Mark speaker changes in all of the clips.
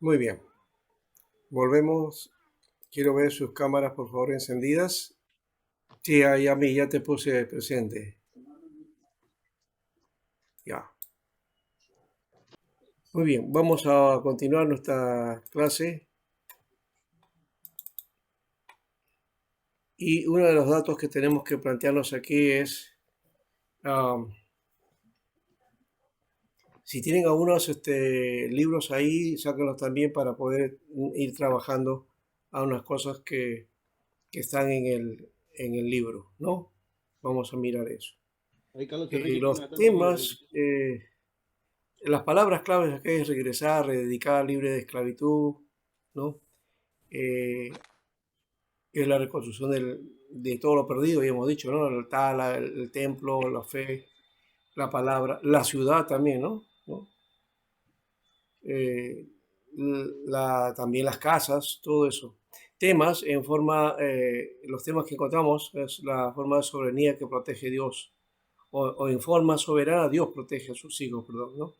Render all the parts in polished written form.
Speaker 1: Muy bien, volvemos. Quiero ver sus cámaras, por favor, encendidas. Sí, ahí a mí ya te puse presente. Ya. Muy bien, vamos a continuar nuestra clase. Y uno de los datos que tenemos que plantearnos aquí es, am, si tienen algunos libros ahí, sáquenlos también para poder ir trabajando a unas cosas que están en el libro, ¿no? Vamos a mirar eso.
Speaker 2: Oye, Carlos Enrique, ¿qué me
Speaker 1: Los
Speaker 2: da tanto miedo?
Speaker 1: temas, las palabras claves acá es regresar, rededicar, libre de esclavitud, ¿no? Eh, es la reconstrucción de todo lo perdido, ya hemos dicho, ¿no? El altar, el templo, la fe, la palabra, la ciudad también, ¿no? Eh, también las casas, todo eso. Temas en forma, los temas que encontramos es la forma de soberanía que protege Dios, o en forma soberana Dios protege a sus hijos, perdón, ¿no?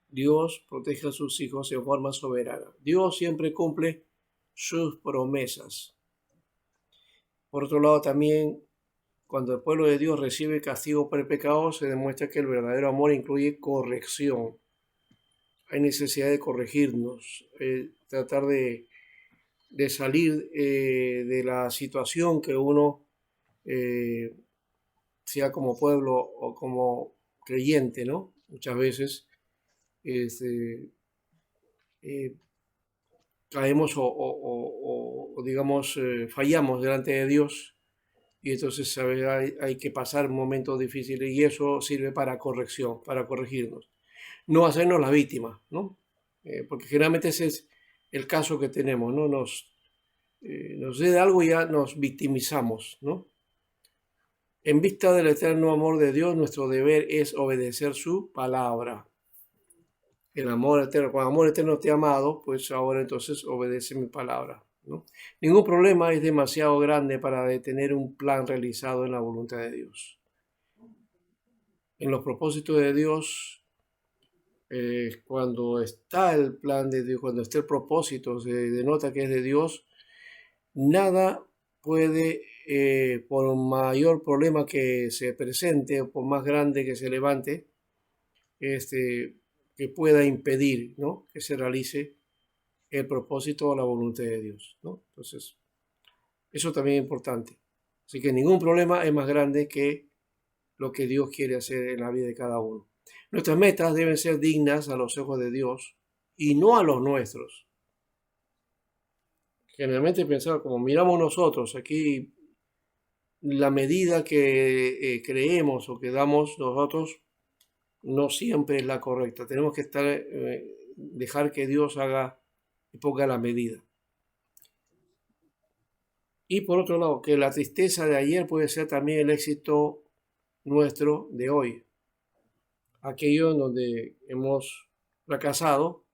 Speaker 1: Dios protege a sus hijos en forma soberana. Dios siempre cumple sus promesas. Por otro lado, también cuando el pueblo de Dios recibe castigo por el pecado, se demuestra que el verdadero amor incluye corrección. Hay necesidad de corregirnos, tratar de salir de la situación que uno, eh, sea como pueblo o como creyente, ¿no? Muchas veces este, eh, caemos digamos, fallamos delante de Dios y entonces ¿sabes? Hay que pasar momentos difíciles y eso sirve para corrección, para corregirnos. No hacernos la víctima, ¿no? Porque generalmente ese es el caso que tenemos, ¿no? Nos sucede algo y ya nos victimizamos, ¿no? En vista del eterno amor de Dios, nuestro deber es obedecer su palabra. El amor eterno, con amor eterno te he amado, pues ahora entonces obedece mi palabra, ¿no? Ningún problema es demasiado grande para detener un plan realizado en la voluntad de Dios. En los propósitos de Dios, cuando está el plan de Dios, cuando está el propósito, se denota que es de Dios, nada puede, por mayor problema que se presente, o por más grande que se levante, este, que pueda impedir, ¿no? Que se realice el propósito o la voluntad de Dios, ¿no? Entonces, eso también es importante. Así que ningún problema es más grande que lo que Dios quiere hacer en la vida de cada uno. Nuestras metas deben ser dignas a los ojos de Dios y no a los nuestros. Generalmente pensamos, como miramos nosotros, aquí la medida que creemos o que damos nosotros no siempre es la correcta. Tenemos que dejar que Dios haga y ponga la medida. Y por otro lado, que la tristeza de ayer puede ser también el éxito nuestro de hoy. Aquello en donde hemos fracasado,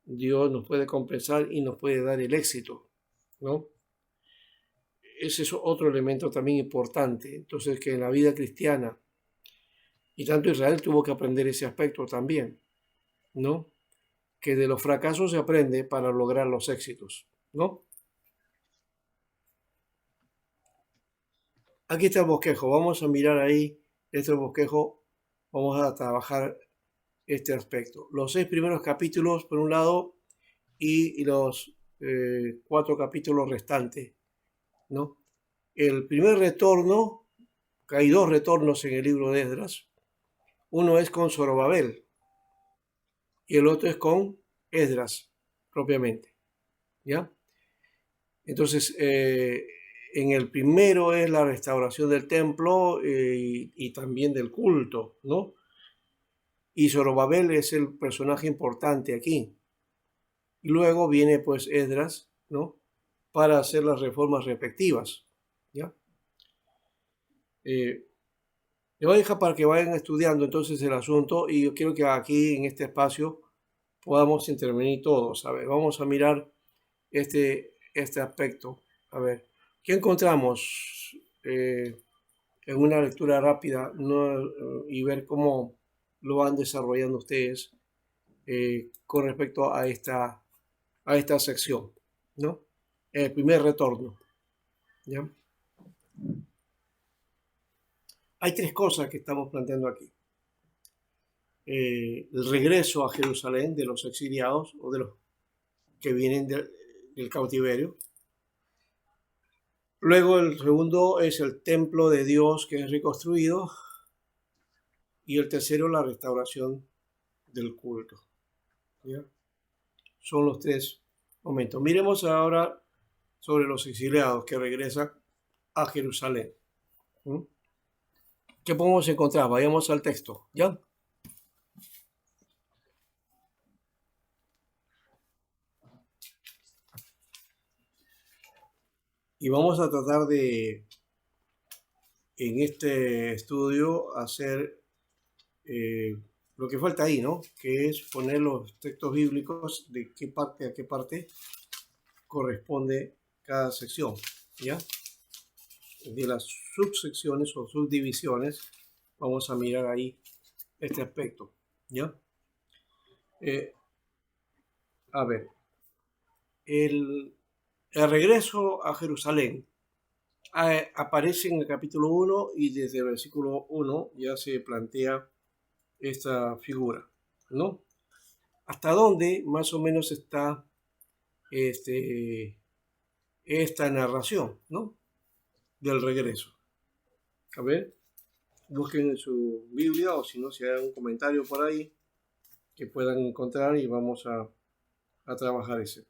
Speaker 1: Dios nos puede compensar y nos puede dar el éxito, ¿no? Ese es otro elemento también importante. Entonces, que en la vida cristiana, y tanto Israel tuvo que aprender ese aspecto también, ¿no? Que de los fracasos se aprende para lograr los éxitos, ¿no? Aquí está el bosquejo, vamos a mirar ahí este bosquejo, vamos a trabajar este aspecto. Los 6 primeros capítulos, por un lado, y los 4 capítulos restantes, ¿no? El primer retorno, que hay 2 retornos en el libro de Esdras, uno es con Zorobabel y el otro es con Esdras, propiamente, ¿ya? Entonces, en el primero es la restauración del templo y también del culto, ¿no? Y Zorobabel es el personaje importante aquí. Y luego viene pues Esdras, ¿no? Para hacer las reformas respectivas, ¿ya? Eh, Le voy a dejar para que vayan estudiando entonces el asunto y yo quiero que aquí en este espacio podamos intervenir todos. A ver, vamos a mirar este aspecto. A ver, ¿qué encontramos en una lectura rápida, ¿no? Y ver cómo lo van desarrollando ustedes? con respecto a esta sección, ¿no? El primer retorno, ¿ya? Hay tres cosas que estamos planteando aquí. El regreso a Jerusalén de los exiliados o de los que vienen del cautiverio. Luego el segundo es el templo de Dios que es reconstruido. Y el tercero, la restauración del culto. ¿Ya? Son los tres momentos. Miremos ahora sobre los exiliados que regresan a Jerusalén. ¿Mm? ¿Qué podemos encontrar? Vayamos al texto, ¿ya? Y vamos a tratar de, en este estudio, hacer lo que falta ahí, ¿no? Que es poner los textos bíblicos de qué parte a qué parte corresponde cada sección, ¿ya? De las subsecciones o subdivisiones, vamos a mirar ahí este aspecto, ¿ya? A ver, el regreso a Jerusalén aparece en el capítulo 1 y desde el versículo 1 ya se plantea esta figura, ¿no? ¿Hasta dónde más o menos está esta narración, ¿no? Del regreso. A ver, busquen en su Biblia o si no, si hay un comentario por ahí que puedan encontrar y vamos a trabajar ese.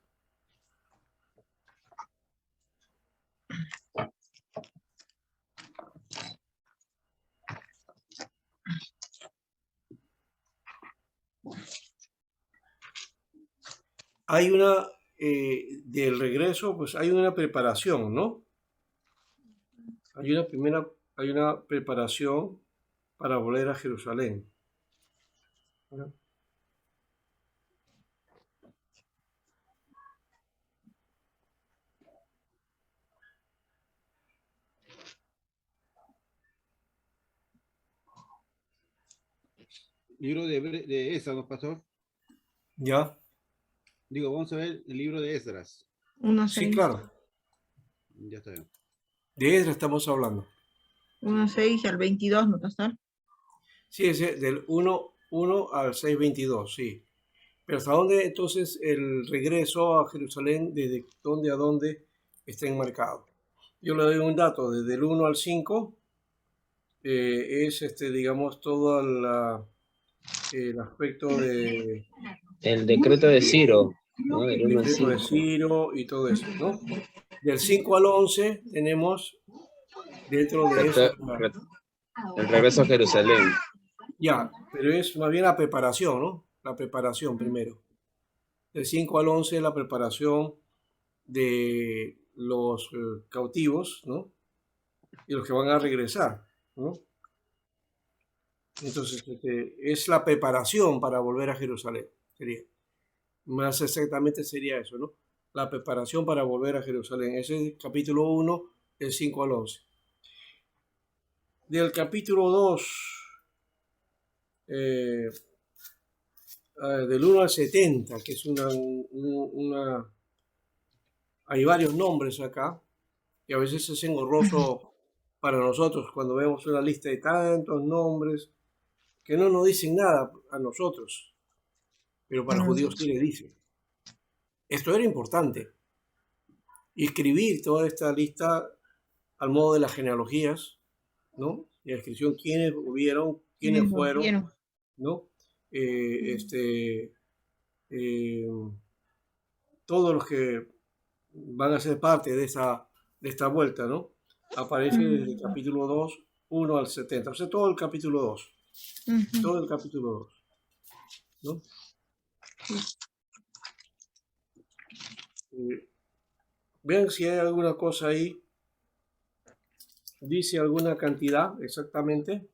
Speaker 1: Hay una, del regreso, pues hay una preparación, ¿no? Hay una preparación para volver a Jerusalén. ¿No?
Speaker 2: Libro de Esdras, ¿no, pastor?
Speaker 1: ¿Ya?
Speaker 2: Digo, vamos a ver el libro de Esdras.
Speaker 3: 1:6.
Speaker 1: Sí, claro.
Speaker 2: Ya está bien.
Speaker 1: De eso estamos hablando.
Speaker 3: 1:6 al 22, ¿no, pastor?
Speaker 1: Sí, ese del 1 al 6:22, sí. Pero ¿hasta dónde entonces el regreso a Jerusalén, desde dónde a dónde está enmarcado? Yo le doy un dato, desde el 1 al 5 es, digamos, todo el aspecto de
Speaker 4: El decreto de Ciro, ¿no? Del 1 al
Speaker 1: decreto de
Speaker 4: 5.
Speaker 1: Ciro y todo eso, ¿no? Del 5 al 11 tenemos dentro de eso.
Speaker 4: El regreso a Jerusalén.
Speaker 1: Ya, pero es más bien la preparación, ¿no? La preparación primero. Del 5 al 11 la preparación de los cautivos, ¿no? Y los que van a regresar, ¿no? Entonces, es la preparación para volver a Jerusalén, sería. Más exactamente sería eso, ¿no? La preparación para volver a Jerusalén. Ese es el capítulo 1, del 5 al 11. Del capítulo 2, del 1 al 70, que es hay varios nombres acá, y a veces es engorroso para nosotros cuando vemos una lista de tantos nombres que no nos dicen nada a nosotros, pero para los judíos sí le dicen. Esto era importante. Y escribir toda esta lista al modo de las genealogías, ¿no? Y la descripción quiénes hubieron, quiénes fueron, ¿no? Todos los que van a ser parte de esta vuelta, ¿no? Aparece desde el capítulo 2, 1 al 70. O sea, todo el capítulo 2. Todo el capítulo 2, ¿no? Vean si hay alguna cosa ahí. Dice alguna cantidad exactamente.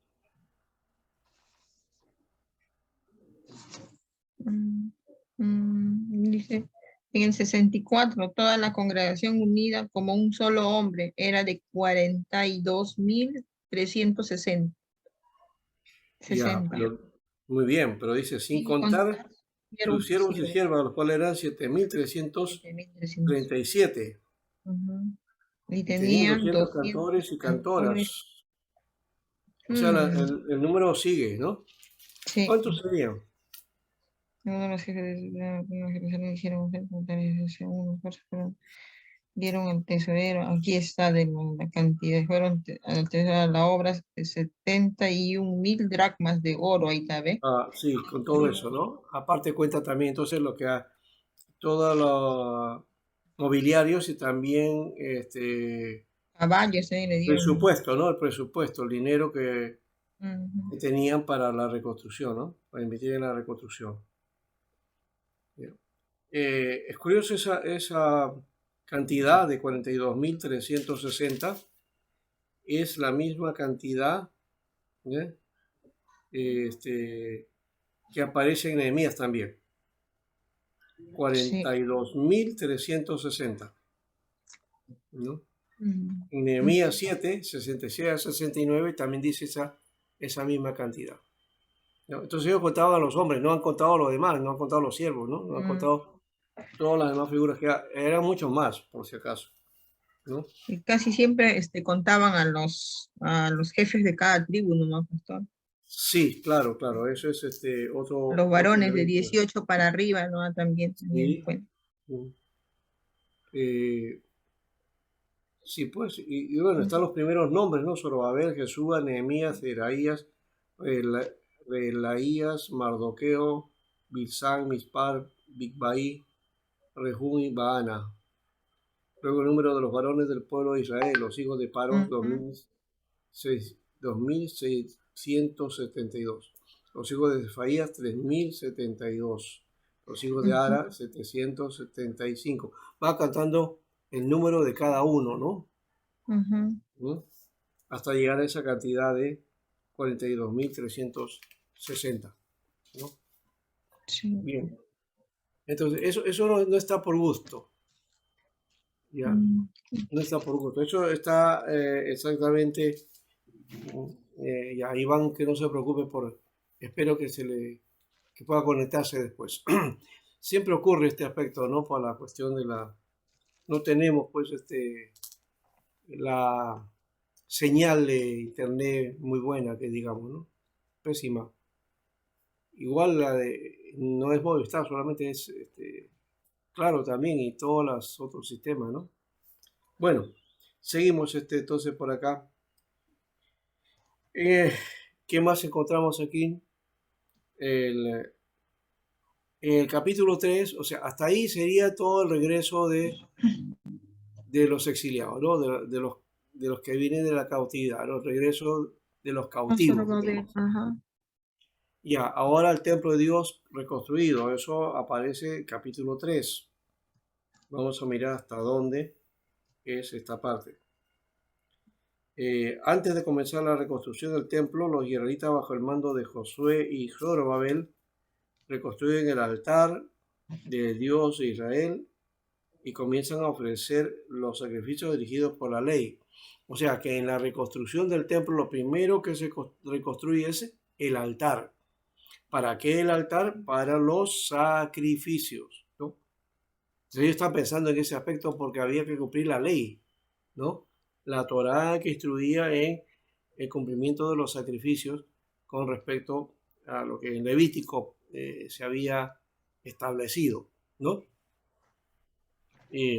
Speaker 3: Dice, en el 64, toda la congregación unida como un solo hombre era de 42.360.
Speaker 1: Ya, pero, muy bien, pero dice sin contar sus siervos y
Speaker 3: siervos,
Speaker 1: siervas, los cuales eran 7.337.
Speaker 3: 7.300. Ujú. Y
Speaker 1: Y tenían
Speaker 3: tenían
Speaker 1: 200
Speaker 3: 200
Speaker 1: cantores y
Speaker 3: cantores.
Speaker 1: cantoras. O sea,
Speaker 3: Mm,
Speaker 1: el número sigue, ¿no?
Speaker 3: sí.
Speaker 1: ¿Cuántos serían?
Speaker 3: Uno de los jefes de Jerusalén dijeron, unos fuerzas, pero dieron al tesorero, aquí está de la cantidad, fueron al tesorero a la obra de 71.000 dracmas de oro, ahí está, ¿ve?
Speaker 1: Ah, sí, con todo eso, ¿no? Aparte cuenta también entonces lo que todos los mobiliarios y también
Speaker 3: Caballos, le dieron.
Speaker 1: presupuesto, ¿no? El presupuesto, el dinero que
Speaker 3: Ujú.
Speaker 1: tenían para la reconstrucción, ¿no? Para invertir en la reconstrucción. Bien. Es curioso esa cantidad de 42.360 es la misma cantidad, ¿eh? Que aparece en Nehemías también,
Speaker 3: Sí.
Speaker 1: 42.360, ¿no?
Speaker 3: Mm,
Speaker 1: En Nehemías 7, 66 a 69 también dice esa misma cantidad, ¿no? Entonces ellos contaban a los hombres, no han contado a los demás, no han contado a los siervos, ¿no? No han
Speaker 3: mm.
Speaker 1: contado todas las demás figuras que eran muchos más, por si acaso, ¿no?
Speaker 3: Y casi siempre contaban a los jefes de cada tribu, ¿no, pastor?
Speaker 1: Sí, claro, claro, eso es otro,
Speaker 3: Los
Speaker 1: otro
Speaker 3: varones de
Speaker 1: elemento.
Speaker 3: 18 para arriba, ¿no? También tenían en
Speaker 1: Sí,
Speaker 3: cuenta.
Speaker 1: mm, eh, sí, pues, y bueno, están los primeros nombres, ¿no? Zorobabel, Jesúa, Nehemías, Seraías, Rela- Relaías, Mardoqueo, Bilsán, Mispar, Bigbai, Rehum y Baana. Luego el número de los varones del pueblo de Israel, los hijos de Paros,
Speaker 3: Ujú,
Speaker 1: 2.672. Los hijos de Cefaías, 3.072. Los hijos de
Speaker 3: ujú,
Speaker 1: Ara, 775. Va cantando el número de cada uno, ¿no?
Speaker 3: ujú.
Speaker 1: ¿Mm? Hasta llegar a esa cantidad de 42.360, ¿no?
Speaker 3: Sí.
Speaker 1: Bien. Entonces, eso no está por gusto, ¿ya?
Speaker 3: Mm,
Speaker 1: No está por gusto. Eso está exactamente. Ya, Iván, que no se preocupe espero que pueda conectarse después. Siempre ocurre este aspecto, ¿no? Por la cuestión no tenemos, pues, la señal de internet muy buena, que digamos, ¿no? Pésima. Igual no es Movistar, solamente es, claro, también, y todos los otros sistemas, ¿no? Bueno, seguimos, entonces por acá. Eh, ¿Qué más encontramos aquí? El, En el capítulo 3, o sea, hasta ahí sería todo el regreso de los exiliados, ¿no? De los que vienen de la cautividad, los regresos de los
Speaker 3: no solo
Speaker 1: cautivos.
Speaker 3: va a haber, ajá.
Speaker 1: Ya, ahora el templo de Dios reconstruido, eso aparece en capítulo 3. Vamos a mirar hasta dónde es esta parte. Antes de comenzar la reconstrucción del templo, los israelitas bajo el mando de Josué y Zorobabel reconstruyen el altar del Dios de Israel y comienzan a ofrecer los sacrificios dirigidos por la ley. O sea que en la reconstrucción del templo lo primero que se reconstruye es el altar. ¿Para qué el altar? Para los sacrificios, ¿no? Entonces ellos están pensando en ese aspecto porque había que cumplir la ley, ¿no? La Torá que instruía en el cumplimiento de los sacrificios con respecto a lo que en Levítico se había establecido, ¿no?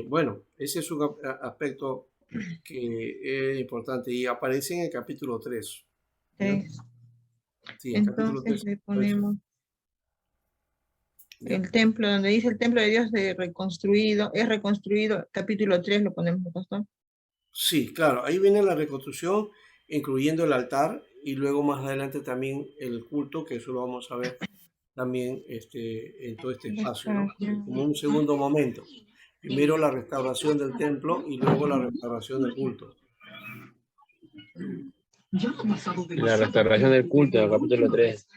Speaker 1: Bueno, ese es un aspecto que es importante y aparece en el capítulo 3, ¿no?
Speaker 3: Tres.
Speaker 1: Sí, en el capítulo
Speaker 3: Entonces
Speaker 1: 3
Speaker 3: le
Speaker 1: aparece,
Speaker 3: ponemos
Speaker 1: ¿ya?
Speaker 3: el templo, donde dice el templo de Dios es reconstruido, capítulo 3 lo ponemos, pastor.
Speaker 1: Sí, claro, ahí viene la reconstrucción, incluyendo el altar y luego más adelante también el culto, que eso lo vamos a ver también en todo este espacio, ¿no? Como un segundo momento. Primero la restauración del templo y luego la restauración del culto.
Speaker 4: La restauración del culto, capítulo 3.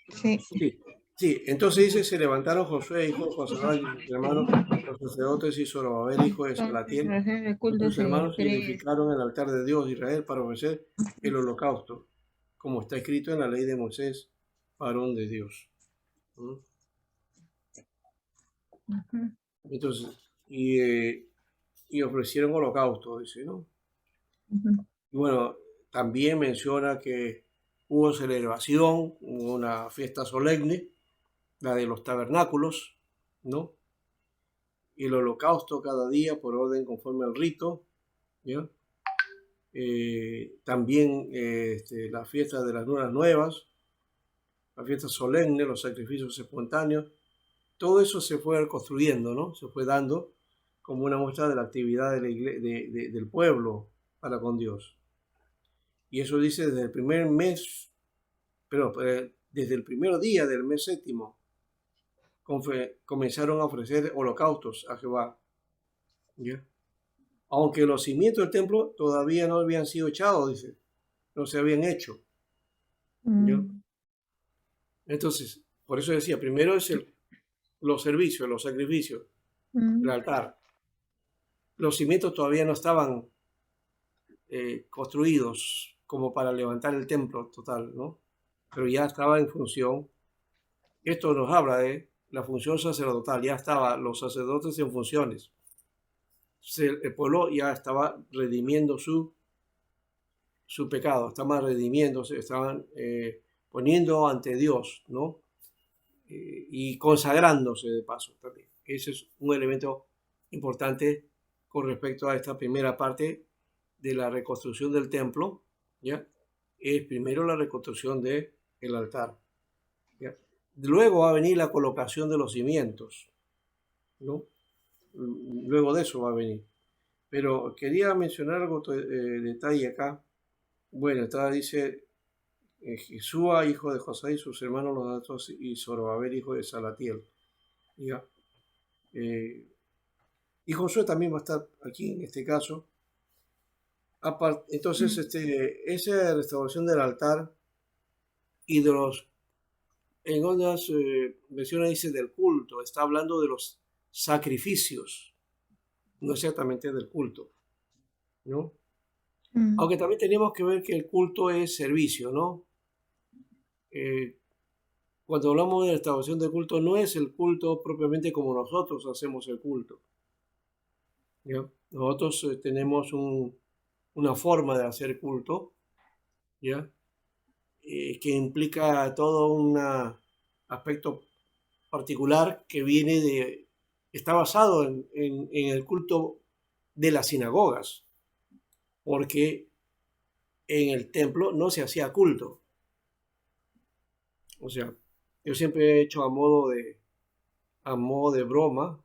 Speaker 3: Sí.
Speaker 1: Sí, sí, entonces dice, se levantaron Josué, hijo de Josué, y sus hermanos, los sacerdotes y Zorobabel, hijo de
Speaker 3: Entonces,
Speaker 1: Salatiel,
Speaker 3: el
Speaker 1: y
Speaker 3: culto
Speaker 1: sus
Speaker 3: se
Speaker 1: hermanos
Speaker 3: cree.
Speaker 1: edificaron el altar de Dios de Israel para ofrecer el holocausto, como está escrito en la ley de Moisés, varón de Dios. ¿Mm?
Speaker 3: Ujú,
Speaker 1: Entonces, y ofrecieron holocausto, dice, ¿no?
Speaker 3: ujú,
Speaker 1: Y bueno, también menciona que hubo celebración, hubo una fiesta solemne, la de los tabernáculos, ¿no? Y el holocausto cada día por orden conforme al rito, ¿ya? También la fiesta de las lunas nuevas, la fiesta solemne, los sacrificios espontáneos, todo eso se fue construyendo, ¿no? Se fue dando como una muestra de la actividad de del pueblo para con Dios. Y eso dice desde el primer mes, pero desde el primer día del mes séptimo, comenzaron a ofrecer holocaustos a Jehová, ¿ya? Aunque los cimientos del templo todavía no habían sido echados, dice, no se habían hecho, ¿ya?
Speaker 3: mm,
Speaker 1: Entonces, por eso decía, primero es los servicios, los sacrificios, el
Speaker 3: mm,
Speaker 1: altar. Los cimientos todavía no estaban construidos como para levantar el templo total, ¿no? Pero ya estaba en función. Esto nos habla de la función sacerdotal, ya estaban los sacerdotes en funciones. El pueblo ya estaba redimiendo su pecado, estaban redimiéndose, estaban poniendo ante Dios, ¿no? Y consagrándose de paso también. Ese es un elemento importante con respecto a esta primera parte de la reconstrucción del templo, ¿ya? Es primero la reconstrucción del altar, ¿ya? Luego va a venir la colocación de los cimientos, ¿no? Luego de eso va a venir. Pero quería mencionar algo detalle acá. Bueno, dice Jesúa, hijo de José, y sus hermanos los datos, y Zorobabel, hijo de Salatiel. ¿Ya? Y Josué también va a estar aquí en este caso. Entonces, esa restauración del altar y de los, en otras versiones dice del culto, está hablando de los sacrificios, no exactamente del culto, ¿no?
Speaker 3: mm,
Speaker 1: Aunque también tenemos que ver que el culto es servicio, ¿no? Eh, Cuando hablamos de restauración del culto, no es el culto propiamente como nosotros hacemos el culto, ¿ya? Nosotros tenemos una forma de hacer culto, ¿ya? Que implica todo un aspecto particular que está basado en el culto de las sinagogas, porque en el templo no se hacía culto. O sea, yo siempre he hecho a modo de broma,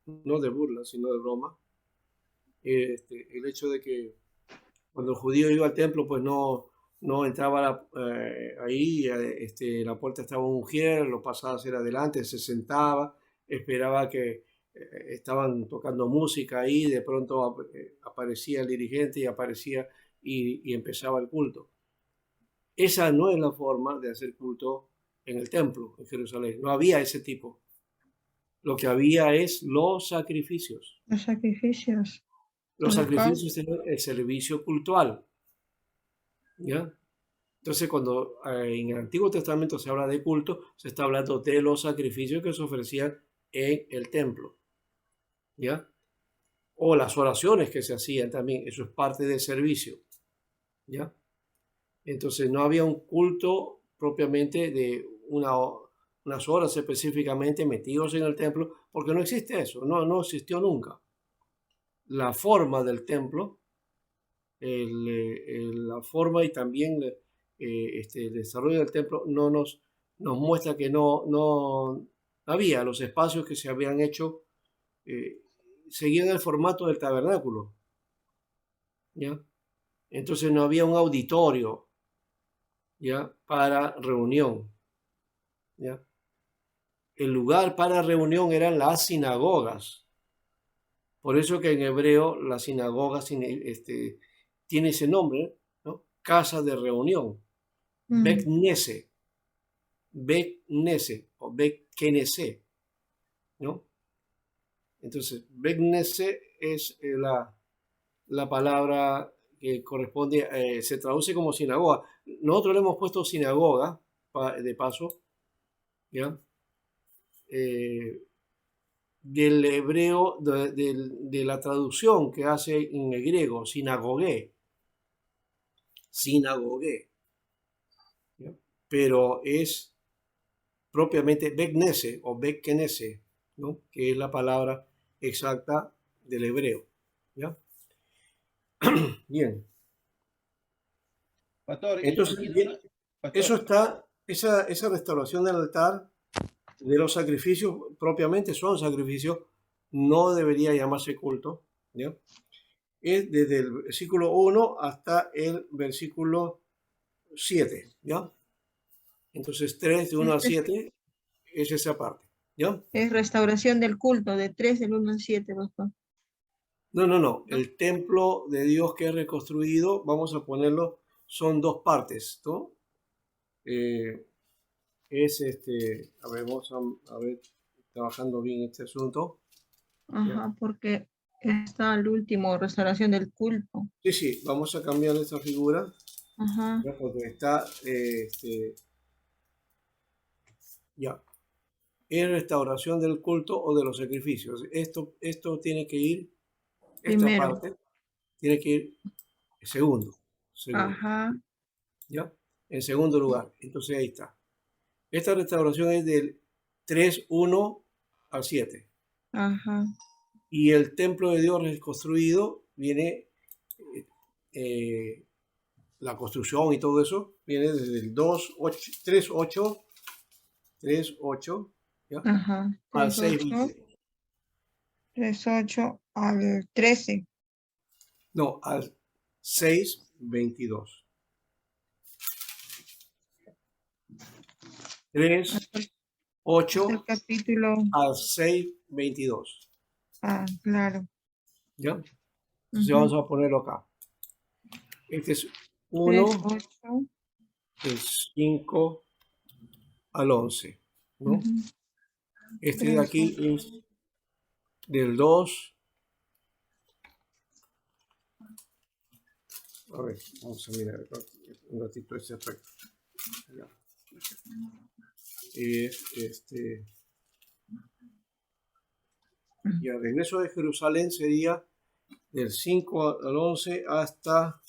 Speaker 1: no de burla, sino de broma, el hecho de que cuando el judío iba al templo, pues no entraba ahí, la puerta estaba un mujer, lo pasaba hacia adelante, se sentaba, esperaba que estaban tocando música ahí, de pronto aparecía el dirigente y aparecía y empezaba el culto. Esa no es la forma de hacer culto en el templo en Jerusalén, no había ese tipo. Lo que había es los sacrificios.
Speaker 3: los sacrificios,
Speaker 1: Los
Speaker 3: holocausto.
Speaker 1: sacrificios eran el servicio cultual, ¿ya? Entonces, cuando en el Antiguo Testamento se habla de culto, se está hablando de los sacrificios que se ofrecían en el templo, ¿ya? O las oraciones que se hacían también, eso es parte del servicio, ¿ya? Entonces, no había un culto propiamente de unas horas específicamente metidos en el templo, porque no existe eso, no existió nunca. La forma del templo, la forma y también el desarrollo del templo nos muestra que no había los espacios que se habían hecho, eh, seguían el formato del tabernáculo, ¿ya? Entonces no había un auditorio, ¿ya? Para reunión, ¿ya? El lugar para reunión eran las sinagogas. Por eso que en hebreo la sinagoga tiene ese nombre, ¿no? Casa de reunión,
Speaker 3: Mm,
Speaker 1: Beknese, Beknese o Bekkenese, ¿no? Entonces, Beknese es la palabra que corresponde, se traduce como sinagoga. Nosotros le hemos puesto sinagoga, de paso, ¿ya? Eh, del hebreo, de la traducción que hace en el griego, sinagogué. Sinagogué. ¿Ya? Pero es propiamente beknese o bekkenese, ¿no? Que es la palabra exacta del hebreo. ¿Ya? Bien.
Speaker 2: Pastor,
Speaker 1: Entonces,
Speaker 2: aquí
Speaker 1: bien,
Speaker 2: pastor,
Speaker 1: eso está, esa restauración del altar, de los sacrificios, propiamente son sacrificios, no debería llamarse culto. ¿Ya? Es desde el versículo 1 hasta el versículo 7. ¿Ya? Entonces, 3 de 1 al 7 es esa parte. ¿Ya?
Speaker 3: Es restauración del culto, de 3 del 1 al 7, pastor.
Speaker 1: No, no, no.
Speaker 3: ¿No?
Speaker 1: El templo de Dios que es reconstruido, vamos a ponerlo, son dos partes, ¿no? Es a ver, vamos a ver, trabajando bien este asunto. ¿Ya?
Speaker 3: Ajá, porque está al último, restauración del culto.
Speaker 1: Sí, sí, vamos a cambiar esta figura,
Speaker 3: Ajá,
Speaker 1: ¿ya? Porque está, ya, es restauración del culto o de los sacrificios. Esto tiene que ir, esta
Speaker 3: primero.
Speaker 1: parte, tiene que ir segundo,
Speaker 3: Ajá,
Speaker 1: ¿ya? En segundo lugar. Entonces ahí está. Esta restauración es del 3:1 al 7.
Speaker 3: ajá,
Speaker 1: Y el templo de Dios reconstruido viene, eh, la construcción y todo eso, viene desde el 3:8, 3:8, ¿ya?
Speaker 3: ajá.
Speaker 1: Al
Speaker 3: 3:8,
Speaker 1: 6:26.
Speaker 3: 3:8 al 13.
Speaker 1: No, al 6:22. 3:8
Speaker 3: El capítulo.
Speaker 1: al 6:22.
Speaker 3: Ah, claro.
Speaker 1: ¿Ya? Entonces
Speaker 3: Ujú.
Speaker 1: vamos a ponerlo acá. Este es
Speaker 3: 3:8.
Speaker 1: del 5 al 11, ¿no?
Speaker 3: Ujú.
Speaker 1: Este de aquí es del 2. A ver, vamos a mirar un ratito ese aspecto. Ya. Y el regreso de Jerusalén sería del 5 al 11 hasta,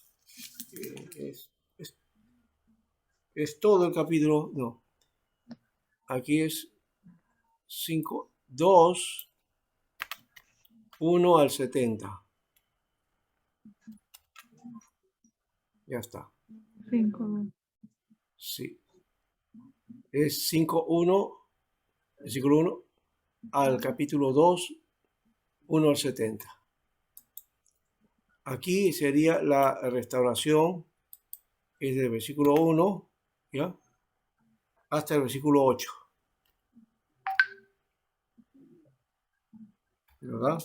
Speaker 1: es todo el capítulo, no, aquí es 5, 2, 1 al 70. Ya está.
Speaker 3: 5.
Speaker 1: Sí. Es 5:1, versículo 1 al capítulo 2, 1 al 70. Aquí sería la restauración, es del versículo 1, ¿ya? Hasta el versículo 8. ¿Verdad?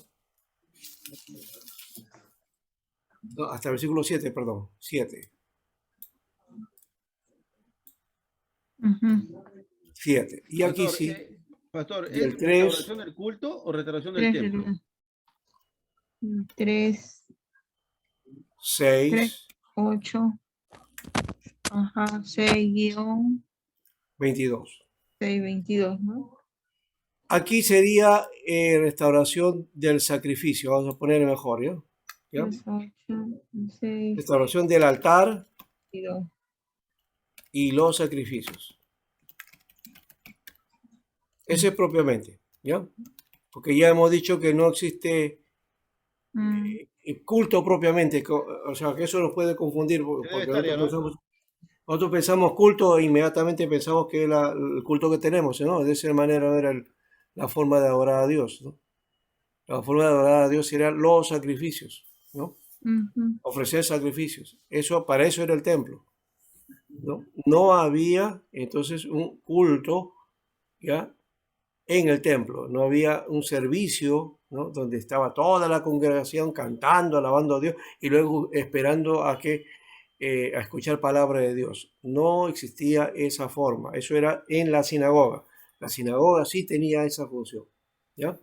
Speaker 1: No, hasta el versículo 7, perdón. 7.
Speaker 3: Ujú.
Speaker 1: 7. Y aquí
Speaker 2: pastor,
Speaker 1: sí,
Speaker 2: pastor,
Speaker 1: del
Speaker 2: ¿es
Speaker 1: 3,
Speaker 2: restauración del culto o restauración del
Speaker 3: 3
Speaker 2: templo?
Speaker 3: del 3,
Speaker 1: 6,
Speaker 3: 8. Ajá, 6-6,
Speaker 1: 22.
Speaker 3: 22, ¿no?
Speaker 1: Aquí sería restauración del sacrificio. Vamos a poner mejor, ¿ya? ¿Ya?
Speaker 3: 3, 8, 6,
Speaker 1: Restauración del altar
Speaker 3: 22.
Speaker 1: y los sacrificios. Ese es propiamente, ¿ya? Porque ya hemos dicho que no existe
Speaker 3: Mm,
Speaker 1: culto propiamente, o sea, que eso nos puede confundir,
Speaker 2: Debe
Speaker 1: porque
Speaker 2: estar ya,
Speaker 1: nosotros pensamos culto e inmediatamente pensamos que es el culto que tenemos, ¿no? De esa manera era la forma de adorar a Dios, ¿no? La forma de adorar a Dios eran los sacrificios, ¿no?
Speaker 3: ujú.
Speaker 1: Ofrecer sacrificios. Eso, para eso era el templo, ¿no? No había entonces un culto, ¿ya? En el templo, no había un servicio, ¿no? Donde estaba toda la congregación cantando, alabando a Dios y luego esperando a escuchar palabra de Dios. No existía esa forma, eso era en la sinagoga. La sinagoga sí tenía esa función, ¿ya?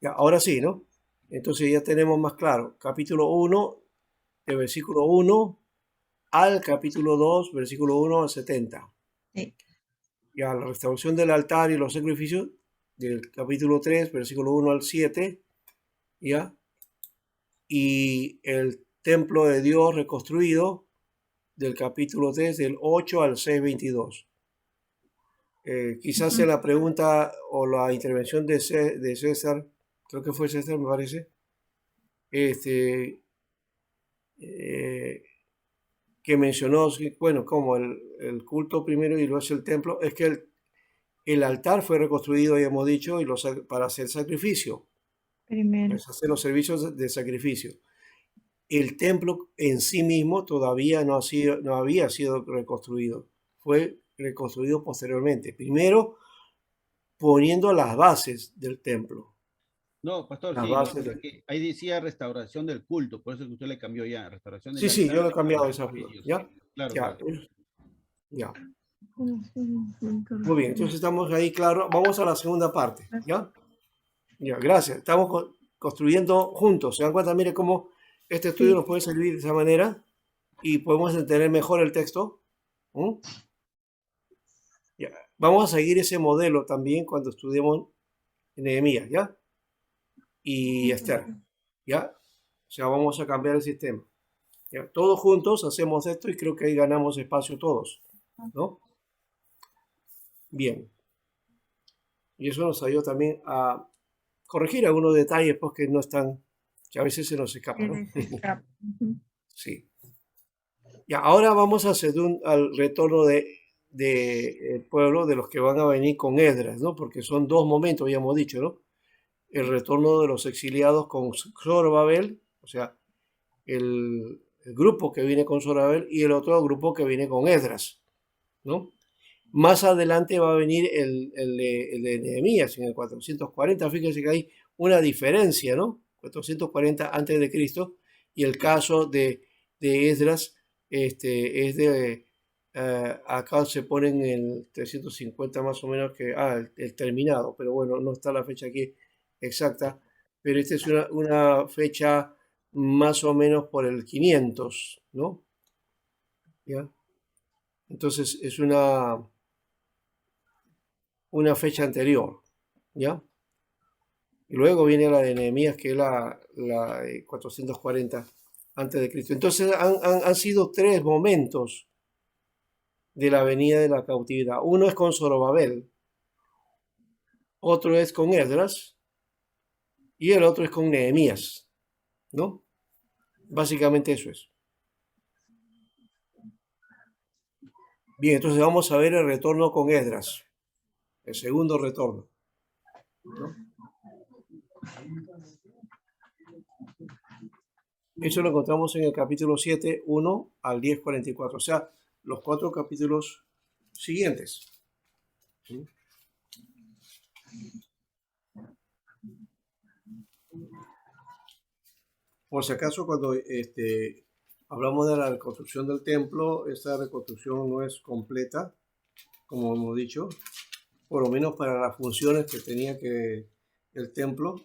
Speaker 1: Ya, ahora sí, ¿no? Entonces ya tenemos más claro, capítulo 1, de versículo 1 al capítulo 2, versículo 1 al 70.
Speaker 3: Sí.
Speaker 1: Ya la restauración del altar y los sacrificios del capítulo 3, versículo 1 al 7, ¿ya? Y el templo de Dios reconstruido del capítulo 3, del 8 al 6:22. Quizás en la pregunta o la intervención de César, creo que fue César, me parece, eh, que mencionó, bueno, como el culto primero y luego es el templo, es que el altar fue reconstruido, ya hemos dicho, para hacer sacrificio,
Speaker 3: Primero.
Speaker 1: es hacer los servicios de sacrificio. El templo en sí mismo todavía no había sido reconstruido, fue reconstruido posteriormente. Primero poniendo las bases del templo.
Speaker 2: No, pastor,
Speaker 1: Las
Speaker 2: sí, lo que
Speaker 1: bases
Speaker 2: pasa es que ahí decía restauración del culto, por eso es que usted le cambió ya, restauración del
Speaker 1: Sí, sí, yo
Speaker 2: altar
Speaker 1: lo he
Speaker 2: y
Speaker 1: cambiado
Speaker 2: los
Speaker 1: de esa forma.
Speaker 2: servicios.
Speaker 1: ¿Ya?
Speaker 2: Claro,
Speaker 1: Ya,
Speaker 2: claro.
Speaker 1: ya. Muy bien, entonces estamos ahí, claro. Vamos a la segunda parte. ¿Ya? Ya, gracias. Estamos construyendo juntos. ¿Se dan cuenta? Mire cómo este estudio nos puede servir de esa manera y podemos entender mejor el texto. ¿Mm? Ya. Vamos a seguir ese modelo también cuando estudiemos Nehemías, ¿ya? Y Esther, ¿ya? O sea, vamos a cambiar el sistema. ¿Ya? Todos juntos hacemos esto y creo que ahí ganamos espacio todos, ¿no? Bien. Y eso nos ayuda también a corregir algunos detalles pues, que no están, que a veces se nos escapan, ¿no? Sí. Y ahora vamos a hacer al retorno de el pueblo, de los que van a venir con Esdras, ¿no? Porque son dos momentos, ya hemos dicho, ¿no? El retorno de los exiliados con Zorobabel, o sea, el grupo que viene con Zorobabel y el otro grupo que viene con Esdras, ¿no? Más adelante va a venir el de Nehemías en el 440. Fíjense que hay una diferencia, ¿no? 440 antes de Cristo. Y el caso de Esdras es acá se pone en el 350 más o menos, el terminado, pero bueno, no está la fecha aquí exacta. Pero esta es una fecha más o menos por el 500, ¿no? ¿Ya? Entonces es una fecha anterior, ¿ya? Y luego viene la de Nehemías, que es la de 440 antes de Cristo. Entonces han sido tres momentos de la venida de la cautividad. Uno es con Zorobabel, otro es con Esdras y el otro es con Nehemías, ¿no? Básicamente eso es. Bien, entonces vamos a ver el retorno con Esdras, el segundo retorno, ¿no? Eso lo encontramos en el capítulo 7, 1 al 10, 44. O sea, los 4 capítulos siguientes. ¿Sí? Por si acaso, cuando hablamos de la reconstrucción del templo, esta reconstrucción no es completa, como hemos dicho, por lo menos para las funciones que tenía que el templo,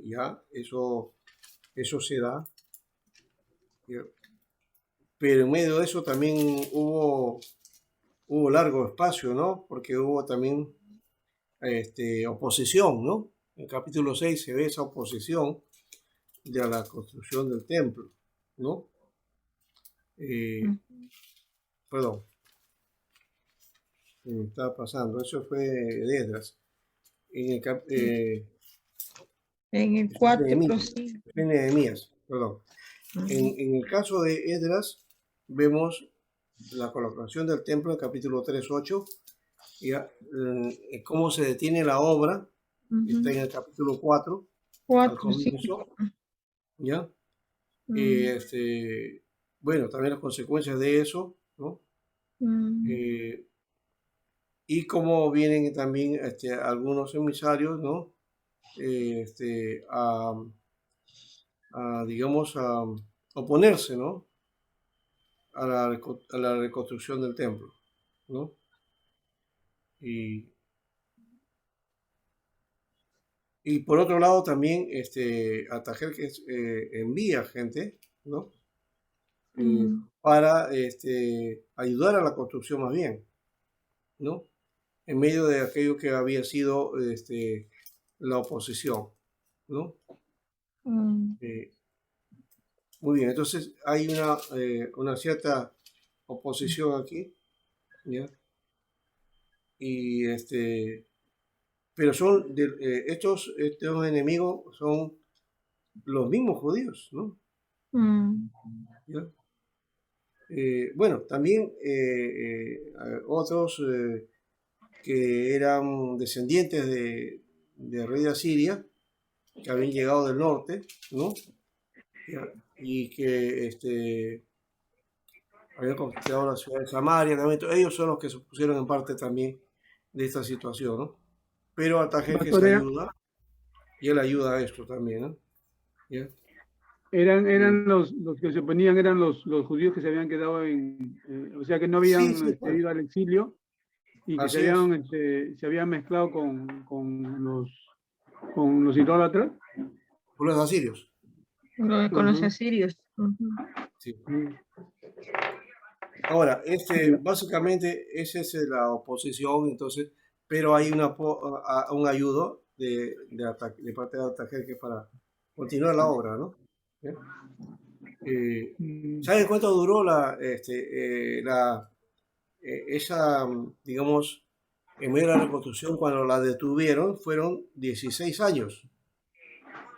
Speaker 1: ya eso se da. Pero en medio de eso también hubo largo espacio, ¿no? Porque hubo también oposición, ¿no? En el capítulo 6 se ve esa oposición de la construcción del templo, ¿no? Perdón, me estaba pasando, eso fue de Esdras. En el,
Speaker 3: En el 4, 5.
Speaker 1: Nehemías, perdón. En el caso de Esdras, vemos la colocación del templo en el capítulo 3:8, cómo se detiene la obra, está en el capítulo 4, al comienzo, ¿ya? Bueno, también las consecuencias de eso, ¿no? Y cómo vienen también algunos emisarios, ¿no? Digamos, a oponerse, ¿no? A la reconstrucción del templo, ¿no? Y por otro lado también Atajer que envía gente, ¿no? Para ayudar a la construcción más bien, ¿no? en medio de aquello que había sido la oposición, ¿no? Eh, muy bien, entonces hay una cierta oposición aquí, ¿ya? Y pero son estos enemigos son los mismos judíos, ¿no? ¿Ya? Bueno, también otros que eran descendientes del rey de Asiria, que habían llegado del norte, ¿no? ¿Ya? Y que habían conquistado la ciudad de Samaria, también. Ellos son los que se pusieron en parte también de esta situación, ¿no? Pero Artajerjes
Speaker 5: Pastor,
Speaker 1: ayuda, y él ayuda a esto también, ¿no? ¿Ya?
Speaker 5: eran los que se oponían, eran los judíos que se habían quedado o sea, que no habían
Speaker 1: Sí, bueno,
Speaker 5: ido al exilio y que
Speaker 1: así es.
Speaker 5: se habían mezclado con los idólatras.
Speaker 1: Por los asirios.
Speaker 3: Con los asirios.
Speaker 1: Sí.
Speaker 5: Mm.
Speaker 1: Ahora,
Speaker 5: Ya.
Speaker 1: básicamente esa es la oposición, entonces, pero hay un ayudo de parte de Artajerjes para continuar la obra, ¿no? ¿Ya?
Speaker 5: Mm.
Speaker 1: ¿Saben cuánto duró esa, digamos, en medio de la reconstrucción cuando la detuvieron? Fueron 16 años,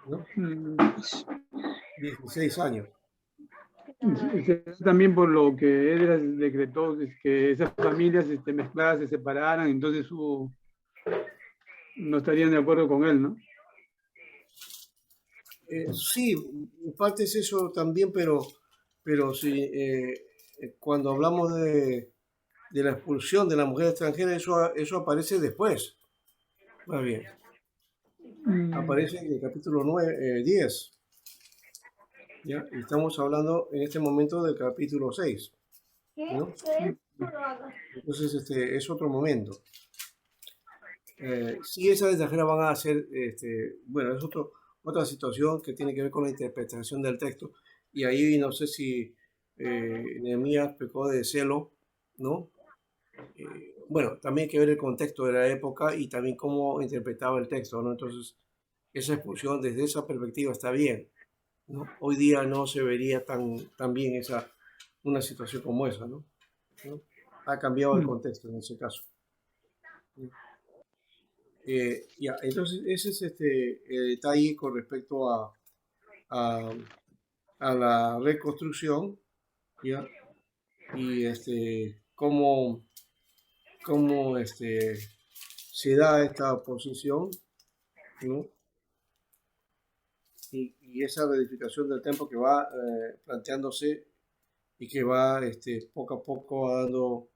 Speaker 1: ¿no? 16 años.
Speaker 5: También por lo que él decretó, es que esas familias mezcladas se separaran, entonces no estarían de acuerdo con él, ¿no?
Speaker 1: Sí, en parte es eso también, pero sí, cuando hablamos de la expulsión de la mujer extranjera, eso aparece después. Más bien, aparece en el capítulo 9, 10. ¿Ya? Y estamos hablando en este momento del capítulo 6, ¿no? Entonces, es otro momento. Sí, esas extranjeras van a ser, bueno, es otra situación que tiene que ver con la interpretación del texto. Y ahí no sé si Nehemías pecó de celo, ¿no? Bueno, también hay que ver el contexto de la época y también cómo interpretaba el texto, ¿no? Entonces, esa expulsión desde esa perspectiva está bien, ¿no? Hoy día no se vería tan bien una situación como esa, ¿no? ¿No? Ha cambiado el contexto en ese caso. Ya, entonces ese es el detalle con respecto a, a la reconstrucción, ¿ya? Y cómo se da esta posición, ¿no? Y esa verificación del templo que va planteándose y que va poco a poco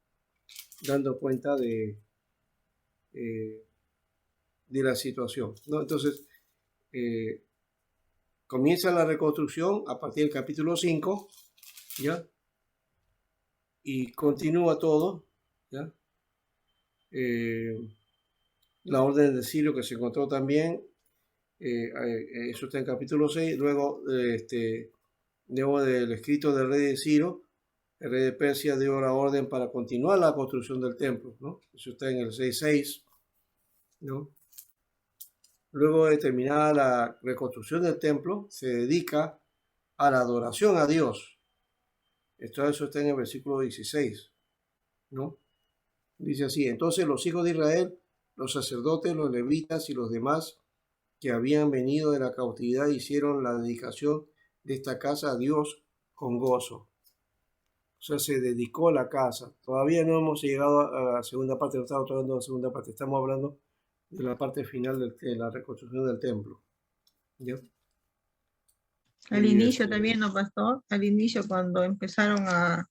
Speaker 1: dando cuenta de la situación, ¿no? Entonces, comienza la reconstrucción a partir del capítulo 5, ¿ya? Y continúa todo, ¿ya? La orden de Ciro que se encontró también, eso está en capítulo 6, luego del escrito del rey de Ciro, el rey de Persia dio la orden para continuar la construcción del templo, ¿no? Eso está en el 6.6, ¿no? Luego de terminada la reconstrucción del templo, se dedica a la adoración a Dios. Eso está en el versículo 16, ¿no? Dice así: entonces los hijos de Israel, los sacerdotes, los levitas y los demás que habían venido de la cautividad hicieron la dedicación de esta casa a Dios con gozo. O sea, se dedicó la casa. Todavía no hemos llegado a la segunda parte, no estamos hablando de la segunda parte, estamos hablando de la parte final de la reconstrucción del templo. ¿Ya?
Speaker 3: Al inicio también, ¿no, pastor? Al inicio, cuando empezaron a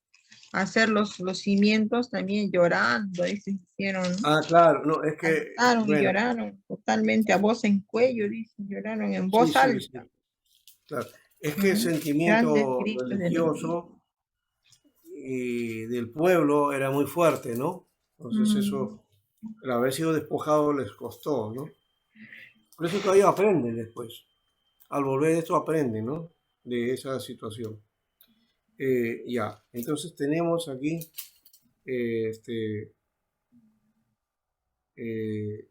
Speaker 3: hacer los cimientos, también llorando, y se hicieron,
Speaker 1: Claro, no, es que,
Speaker 3: cantaron y
Speaker 1: bueno,
Speaker 3: lloraron totalmente a voz en cuello, dicen, lloraron en
Speaker 1: sí,
Speaker 3: voz
Speaker 1: sí, sí,
Speaker 3: alta.
Speaker 1: claro. Es que el
Speaker 3: Grandes
Speaker 1: sentimiento
Speaker 3: gritos de alegría.
Speaker 1: religioso del pueblo era muy fuerte, ¿no? Entonces eso, el haber sido despojado les costó, ¿no? Por eso todavía aprenden después. Al volver de esto aprenden, ¿no? De esa situación. Ya, entonces tenemos aquí, Eh,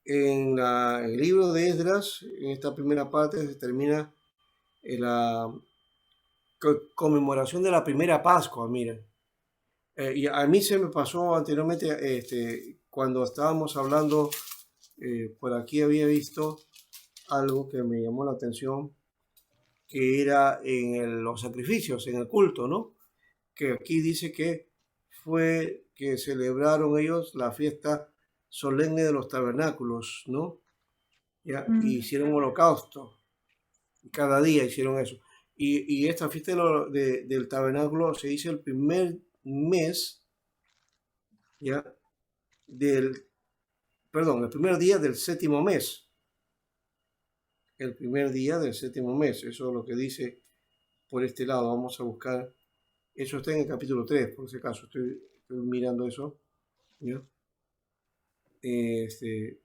Speaker 1: en el libro de Esdras, en esta primera parte, se termina la conmemoración de la primera Pascua, miren. Y a mí se me pasó anteriormente, cuando estábamos hablando, por aquí había visto algo que me llamó la atención, que era en los sacrificios, en el culto, ¿no? Que aquí dice que fue que celebraron ellos la fiesta solemne de los tabernáculos, ¿no? ¿Ya? Y hicieron holocausto, cada día hicieron eso. Y esta fiesta del tabernáculo se hizo el primer mes, ¿ya? El primer día del séptimo mes. El primer día del séptimo mes, eso es lo que dice por este lado. Vamos a buscar, eso está en el capítulo 3, por si acaso, estoy mirando eso, ¿ya? Dice,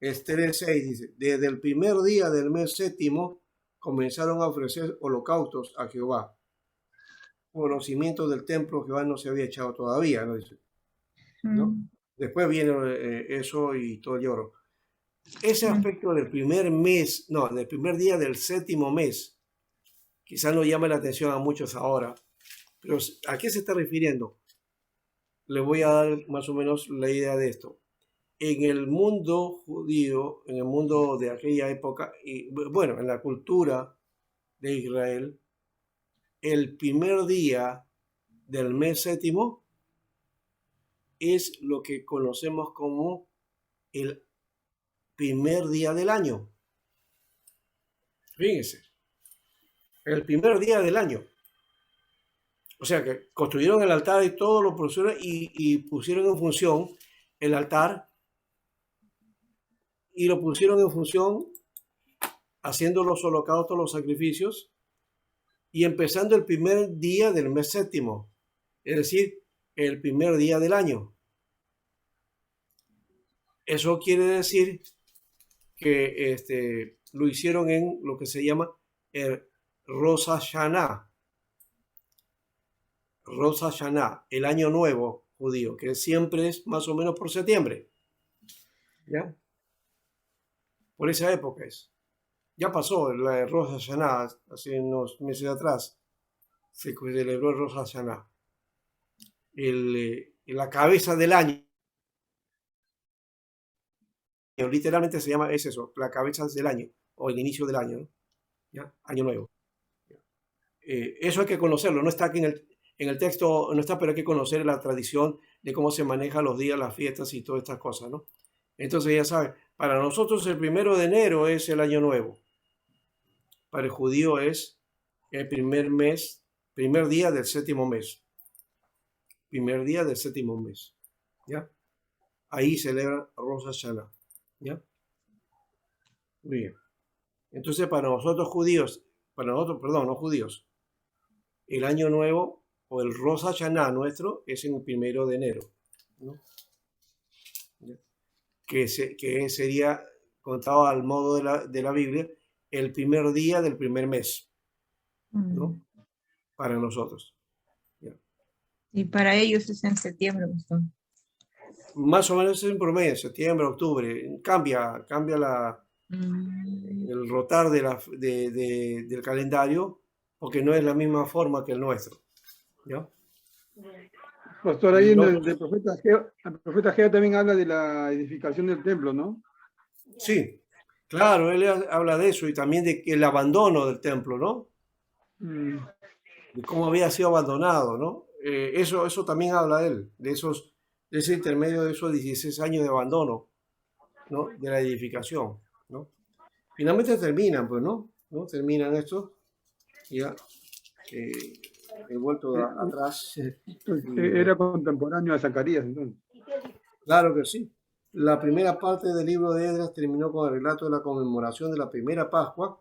Speaker 1: es 3:6, dice, desde el primer día del mes séptimo comenzaron a ofrecer holocaustos a Jehová. Por los cimientos del templo Jehová no se había echado todavía, ¿no? Dice, ¿no? Después viene eso y todo el lloro. Ese aspecto del primer mes, no, del primer día del séptimo mes, quizás no llame la atención a muchos ahora, pero ¿a qué se está refiriendo? Le voy a dar más o menos la idea de esto. En el mundo judío, en el mundo de aquella época, y bueno, en la cultura de Israel, el primer día del mes séptimo es lo que conocemos como el primer día del año. Fíjense, el primer día del año. O sea que construyeron el altar y todo lo pusieron y pusieron en función el altar y lo pusieron en función haciendo los holocaustos, los sacrificios y empezando el primer día del mes séptimo, es decir, el primer día del año. Eso quiere decir que lo hicieron en lo que se llama el Rosh Hashanah. Rosh Hashanah, el año nuevo judío, que siempre es más o menos por septiembre. ¿Ya? Por esa época es. Ya pasó la Rosh Hashanah hace unos meses atrás. Se celebró el Rosh Hashanah. La cabeza del año. Literalmente se llama, es eso, la cabeza del año, o el inicio del año, ¿no? ¿Ya? Año nuevo. Eso hay que conocerlo, no está aquí en el texto, no está, pero hay que conocer la tradición de cómo se manejan los días, las fiestas y todas estas cosas, ¿no? Entonces ya saben, para nosotros el 1 de enero es el año nuevo. Para el judío es el primer día del séptimo mes. Primer día del séptimo mes. ¿Ya? Ahí celebra Rosh Hashanah. ¿Ya? Muy bien. Entonces para nosotros judíos, no judíos, el año nuevo o el Rosh Hashanah nuestro es en el 1 de enero, ¿no? Que sería, contado al modo de la Biblia, el primer día del primer mes, ¿no? Para nosotros. ¿Ya?
Speaker 3: Y para ellos es en septiembre, ¿no?
Speaker 1: Más o menos es en promedio, septiembre, octubre. Cambia el rotar del calendario, porque no es la misma forma que el nuestro. ¿Ya?
Speaker 5: Pastor, ahí en el profeta Ageo también habla de la edificación del templo, ¿no?
Speaker 1: Sí, claro, él habla de eso y también de el abandono del templo, ¿no? De cómo había sido abandonado, ¿no? Eso también habla él, de ese intermedio de esos 16 años de abandono, ¿no? De la edificación, ¿no? Finalmente terminan, pues, ¿no? Terminan esto, ya, he vuelto atrás.
Speaker 5: Era contemporáneo a Zacarías, entonces.
Speaker 1: Claro que sí. La primera parte del libro de Esdras terminó con el relato de la conmemoración de la primera Pascua,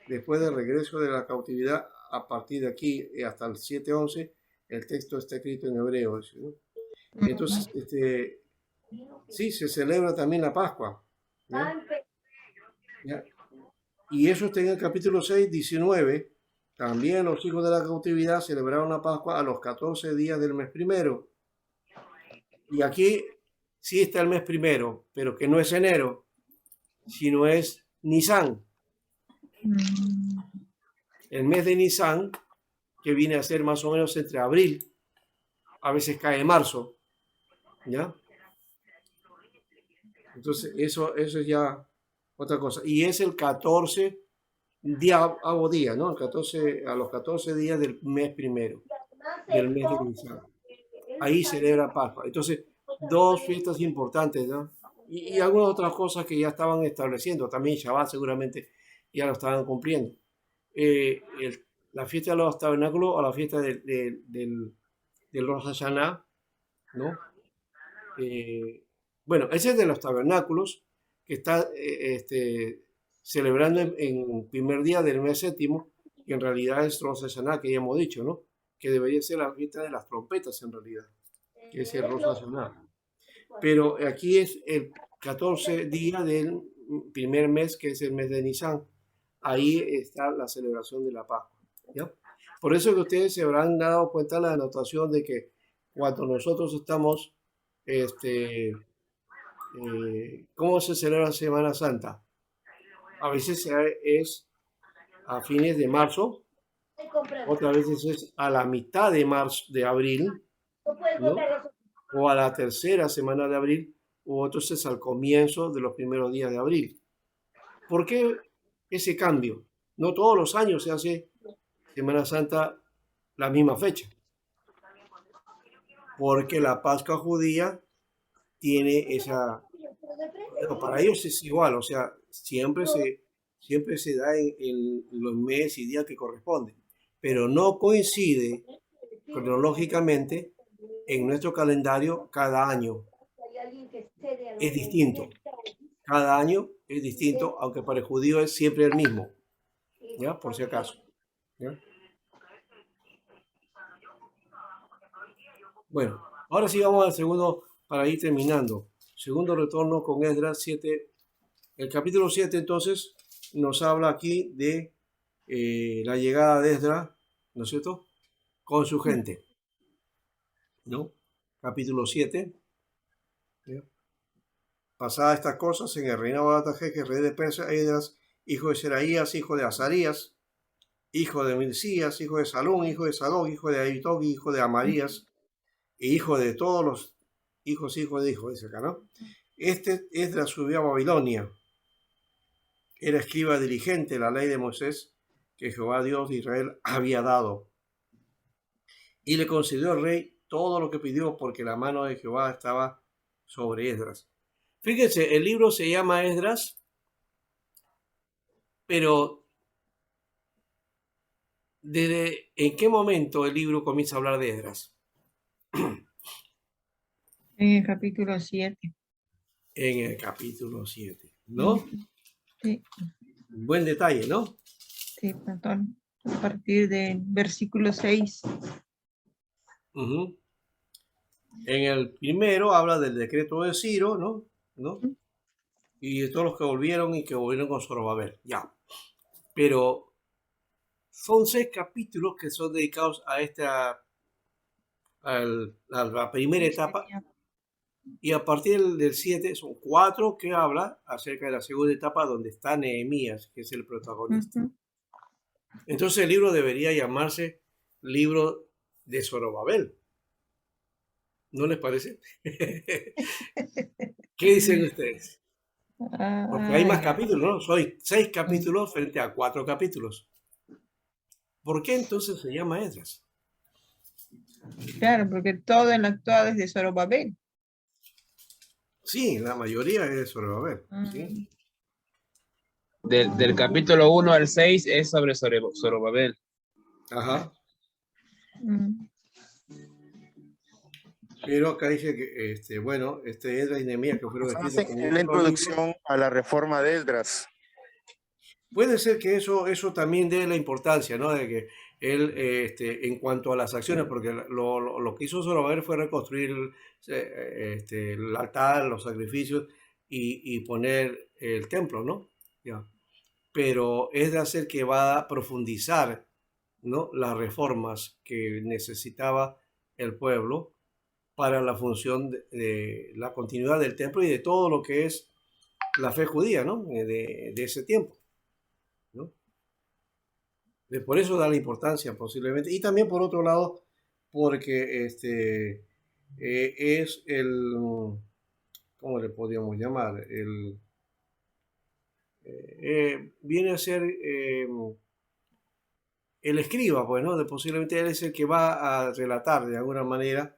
Speaker 1: después del regreso de la cautividad. A partir de aquí hasta el 7:11, el texto está escrito en hebreo, ¿no? Entonces, sí, se celebra también la Pascua, ¿ya? ¿Ya? Y eso está en el capítulo 6, 19, También los hijos de la cautividad celebraron la Pascua a los 14 días del mes primero. Y aquí sí está el mes primero, pero que no es enero, sino es Nisan.
Speaker 3: Mm,
Speaker 1: El mes de Nisan, que viene a ser más o menos entre abril, a veces cae marzo, ¿ya? Entonces, eso es ya otra cosa. Y es el 14 día, ¿no? El 14, a los 14 días del mes primero, del mes de Nisan. Ahí celebra Pascua. Entonces, dos fiestas importantes, ¿no? Y algunas otras cosas que ya estaban estableciendo. También Shabbat seguramente ya lo estaban cumpliendo. La fiesta de los tabernáculos o la fiesta del Rosh Hashanah, ¿no? Bueno, ese es de los tabernáculos que está celebrando en primer día del mes séptimo, que en realidad es Rosh Hashanah, que ya hemos dicho, ¿no? Que debería ser la fiesta de las trompetas en realidad, que es el Rosh Hashanah. Pero aquí es el 14 día del primer mes, que es el mes de Nisan. Ahí está la celebración de la Pascua, ¿ya? Por eso que ustedes se habrán dado cuenta de la anotación de que cuando nosotros estamos, ¿cómo se celebra Semana Santa? A veces es a fines de marzo, otras veces es a la mitad de marzo, de abril, ¿no? O a la tercera semana de abril, u otros es al comienzo de los primeros días de abril. ¿Por qué ese cambio? No todos los años se hace Semana Santa la misma fecha, porque la Pascua judía tiene esa... Bueno, para ellos es igual, o sea, siempre se da en los meses y días que corresponden, pero no coincide cronológicamente en nuestro calendario cada año. Es distinto. Cada año es distinto, aunque para el judío es siempre el mismo, ¿ya? Por si acaso, ¿ya? Bueno, ahora sí vamos al segundo, para ir terminando. Segundo retorno con Esdras 7. El capítulo 7 entonces nos habla aquí de la llegada de Esdras, ¿no es cierto?, con su gente, ¿no? Capítulo 7. ¿Ya? Pasadas estas cosas, en el reinado de Artajerjes, rey de Persia, Esdras, hijo de Seraías, hijo de Azarías, hijo de Milcías, hijo de Salún, hijo de Sadoc, hijo de Ahitog, hijo de Amarías, e hijo de todos los hijos de hijos, dice acá, ¿no? Esdras subió a Babilonia. Era escriba dirigente de la ley de Moisés que Jehová Dios de Israel había dado. Y le concedió al rey todo lo que pidió porque la mano de Jehová estaba sobre Esdras. Fíjense, el libro se llama Esdras, pero ¿desde en qué momento el libro comienza a hablar de Esdras?
Speaker 3: En el capítulo 7.
Speaker 1: En el capítulo 7, ¿no?
Speaker 3: Sí,
Speaker 1: Buen detalle, ¿no?
Speaker 3: sí, perdón. A partir del versículo 6.
Speaker 1: Uh-huh. En el primero habla del decreto de Ciro, ¿no? Y de todos los que volvieron con Zorobabel, ya. Pero son 6 capítulos que son dedicados a a la primera etapa, y a partir del 7 son 4 que habla acerca de la segunda etapa donde está Nehemías, que es el protagonista. Entonces el libro debería llamarse Libro de Zorobabel. ¿No les parece? ¿Qué dicen ustedes? Porque hay más capítulos, ¿no? Son 6 capítulos frente a 4 capítulos. ¿Por qué entonces se llama Esdras?
Speaker 3: Claro, porque todo el actuado es de Zorobabel.
Speaker 1: Sí, la mayoría es de Zorobabel. ¿Sí?
Speaker 4: Del capítulo 1 al 6 es sobre Zorobabel.
Speaker 1: Ajá. Pero acá dice que, Esdras y Nehemías que fueron escritos como
Speaker 6: en la introducción a la reforma de Esdras.
Speaker 1: Puede ser que eso también dé la importancia, ¿no? De que él, en cuanto a las acciones, porque lo que hizo Zorobabel fue reconstruir el altar, los sacrificios y poner el templo, ¿no? Ya. Pero es de hacer que va a profundizar ¿no? Las reformas que necesitaba el pueblo para la función de la continuidad del templo y de todo lo que es la fe judía, ¿no? De ese tiempo, ¿no? Por eso da la importancia posiblemente. Y también por otro lado, porque es el, ¿cómo le podríamos llamar? Viene a ser el escriba, pues, ¿no? Posiblemente él es el que va a relatar de alguna manera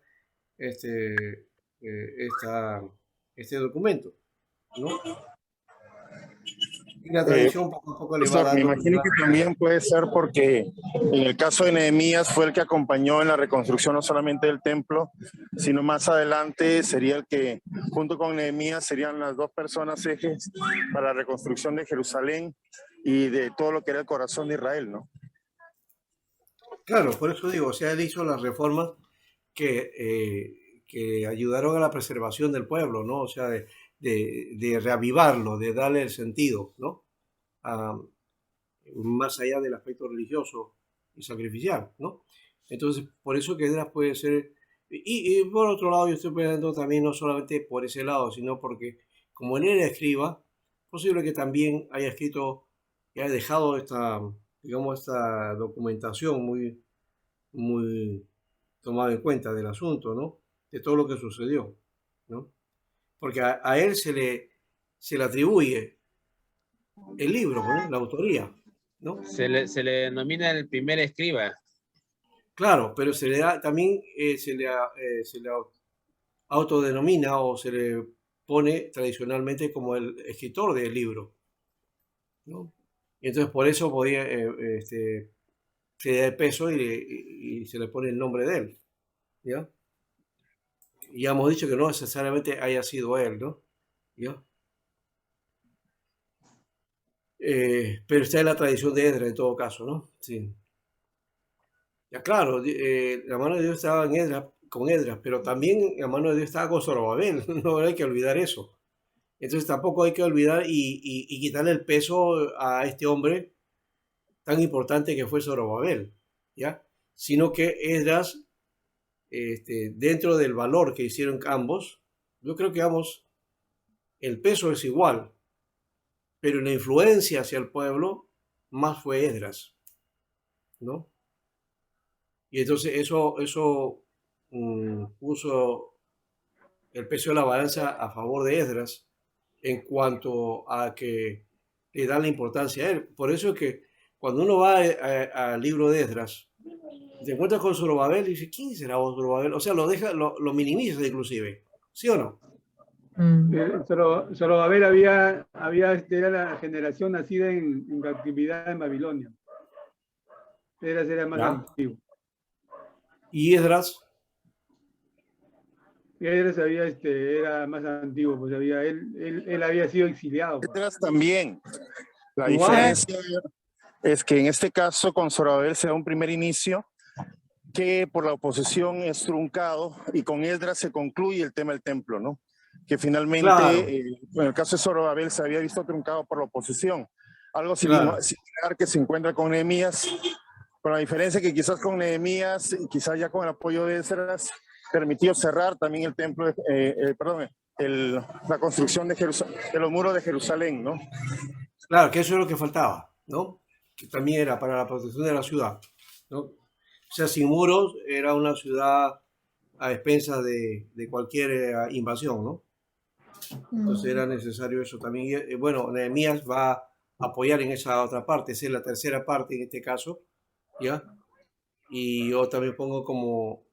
Speaker 1: este, este documento, ¿no? Y la tradición poco a poco le va
Speaker 6: Me
Speaker 1: dando.
Speaker 6: imagino que también puede ser porque en el caso de Nehemías fue el que acompañó en la reconstrucción no solamente del templo, sino más adelante sería el que, junto con Nehemías, serían las dos personas ejes para la reconstrucción de Jerusalén y de todo lo que era el corazón de Israel, ¿no?
Speaker 1: Claro, por eso digo, o sea, él hizo las reformas que ayudaron a la preservación del pueblo, ¿no? O sea, de reavivarlo, de darle el sentido, ¿no? Ah, más allá del aspecto religioso y sacrificial, ¿no? Entonces, por eso que Esdras puede ser... Y por otro lado, yo estoy pensando también no solamente por ese lado, sino porque como él era escriba, posible que también haya escrito y haya dejado esta, digamos, esta documentación muy tomada en cuenta del asunto, ¿no? De todo lo que sucedió, ¿no? Porque a él se le atribuye el libro, ¿no? La autoría, ¿no?
Speaker 4: Se le denomina el primer escriba.
Speaker 1: Claro, pero se le da también se le autodenomina o se le pone tradicionalmente como el escritor del libro, ¿no? Y entonces por eso podía, se le da el peso y se le pone el nombre de él, ¿ya? Y ya hemos dicho que no necesariamente haya sido él, ¿no? ¿Ya? Pero está en la tradición de Esdras en todo caso, ¿no? Sí. Ya claro, la mano de Dios estaba en Esdras, con Esdras, pero también la mano de Dios estaba con Zorobabel, no hay que olvidar eso. Entonces tampoco hay que olvidar y quitarle el peso a este hombre tan importante que fue Zorobabel, ¿ya? Sino que Esdras, dentro del valor que hicieron ambos, yo creo que ambos, el peso es igual, pero la influencia hacia el pueblo más fue Esdras, ¿no? Y entonces eso puso el peso de la balanza a favor de Esdras en cuanto a que le da la importancia a él. Por eso es que cuando uno va al libro de Esdras, te encuentras con Zorobabel y dice, ¿quién será Zorobabel? O sea, lo minimiza inclusive, ¿sí o no?
Speaker 5: Zorobabel era la generación nacida en captividad en Babilonia. Era más
Speaker 1: ¿Ya?
Speaker 5: antiguo.
Speaker 1: Y Esdras,
Speaker 5: Esdras era más antiguo, pues él había sido exiliado. Pues.
Speaker 6: Esdras también. La
Speaker 1: Igual.
Speaker 6: diferencia es que en este caso con Zorobabel se da un primer inicio que por la oposición es truncado y con Esdras se concluye el tema del templo, ¿no? Que finalmente,
Speaker 1: claro,
Speaker 6: en el caso de Zorobabel se había visto truncado por la oposición. Algo
Speaker 1: claro.
Speaker 6: similar que se encuentra con Nehemías, con la diferencia que quizás con Nehemías y quizás ya con el apoyo de Esdras permitió cerrar también el templo, la construcción de los muros de Jerusalén, ¿no?
Speaker 1: Claro, que eso es lo que faltaba, ¿no? Que también era para la protección de la ciudad, ¿no? O sea, sin muros era una ciudad a expensas de cualquier invasión, ¿no? Entonces era necesario eso también. Y, bueno, Nehemías va a apoyar en esa otra parte, esa es la tercera parte en este caso, ¿ya? Y yo también pongo como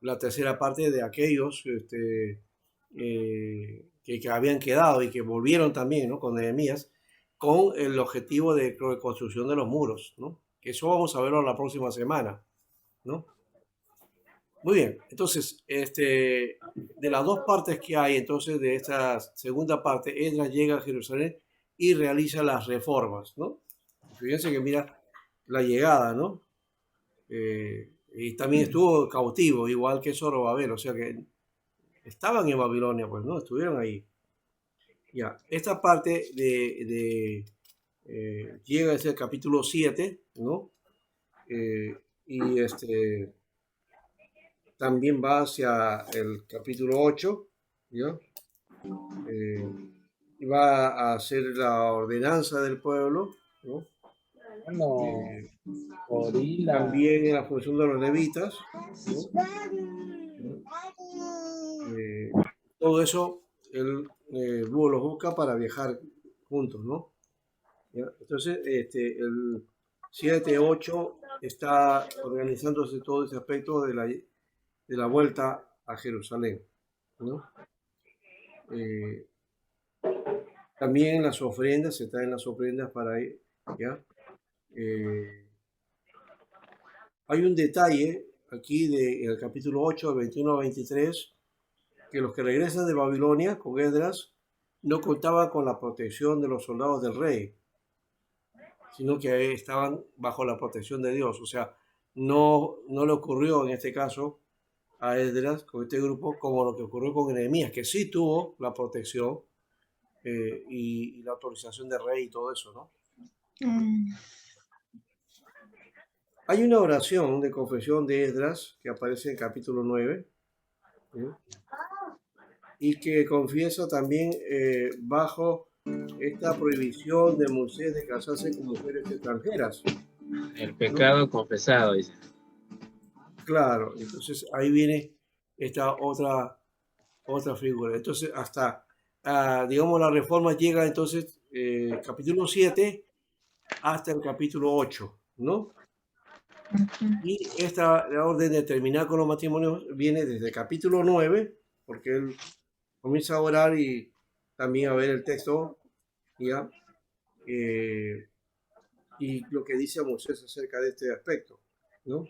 Speaker 1: la tercera parte de aquellos que habían quedado y que volvieron también, ¿no? Con Nehemías, con el objetivo de reconstrucción de los muros, ¿no? Que eso vamos a verlo la próxima semana, ¿no? Muy bien, entonces, de las dos partes que hay, entonces, de esta segunda parte, Esdras llega a Jerusalén y realiza las reformas, ¿no? Fíjense que mira la llegada, ¿no? Y también estuvo cautivo, igual que Zorobabel, o sea que estaban en Babilonia, pues, ¿no? Estuvieron ahí. Ya, esta parte llega a ser el capítulo 7, ¿no? y también va hacia el capítulo 8, ¿ya? Y va a hacer la ordenanza del pueblo, ¿no? Eh, También en la función de los levitas, ¿no? Todo eso el búho los busca para viajar juntos, ¿no? ¿Ya? Entonces, el 7-8 está organizándose todo ese aspecto de la vuelta a Jerusalén, ¿no? También las ofrendas, se traen las ofrendas para ir, ¿ya? Hay un detalle aquí del capítulo 8, 21 a 23, que los que regresan de Babilonia con Esdras no contaban con la protección de los soldados del rey, sino que estaban bajo la protección de Dios. O sea, no le ocurrió en este caso a Esdras con este grupo como lo que ocurrió con Nehemías, que sí tuvo la protección y la autorización del rey y todo eso, ¿no? Hay una oración de confesión de Esdras que aparece en capítulo 9, ¿sí? Y que confiesa también bajo esta prohibición de Moisés de casarse con mujeres extranjeras.
Speaker 4: El pecado confesado, dice.
Speaker 1: Claro, entonces ahí viene esta otra figura. Entonces hasta, digamos, la reforma llega entonces capítulo 7 hasta el capítulo 8, ¿no? Y la orden de terminar con los matrimonios viene desde el capítulo 9, porque él comienza a orar y también a ver el texto, ¿ya? Y lo que dice Moisés acerca de este aspecto, ¿no?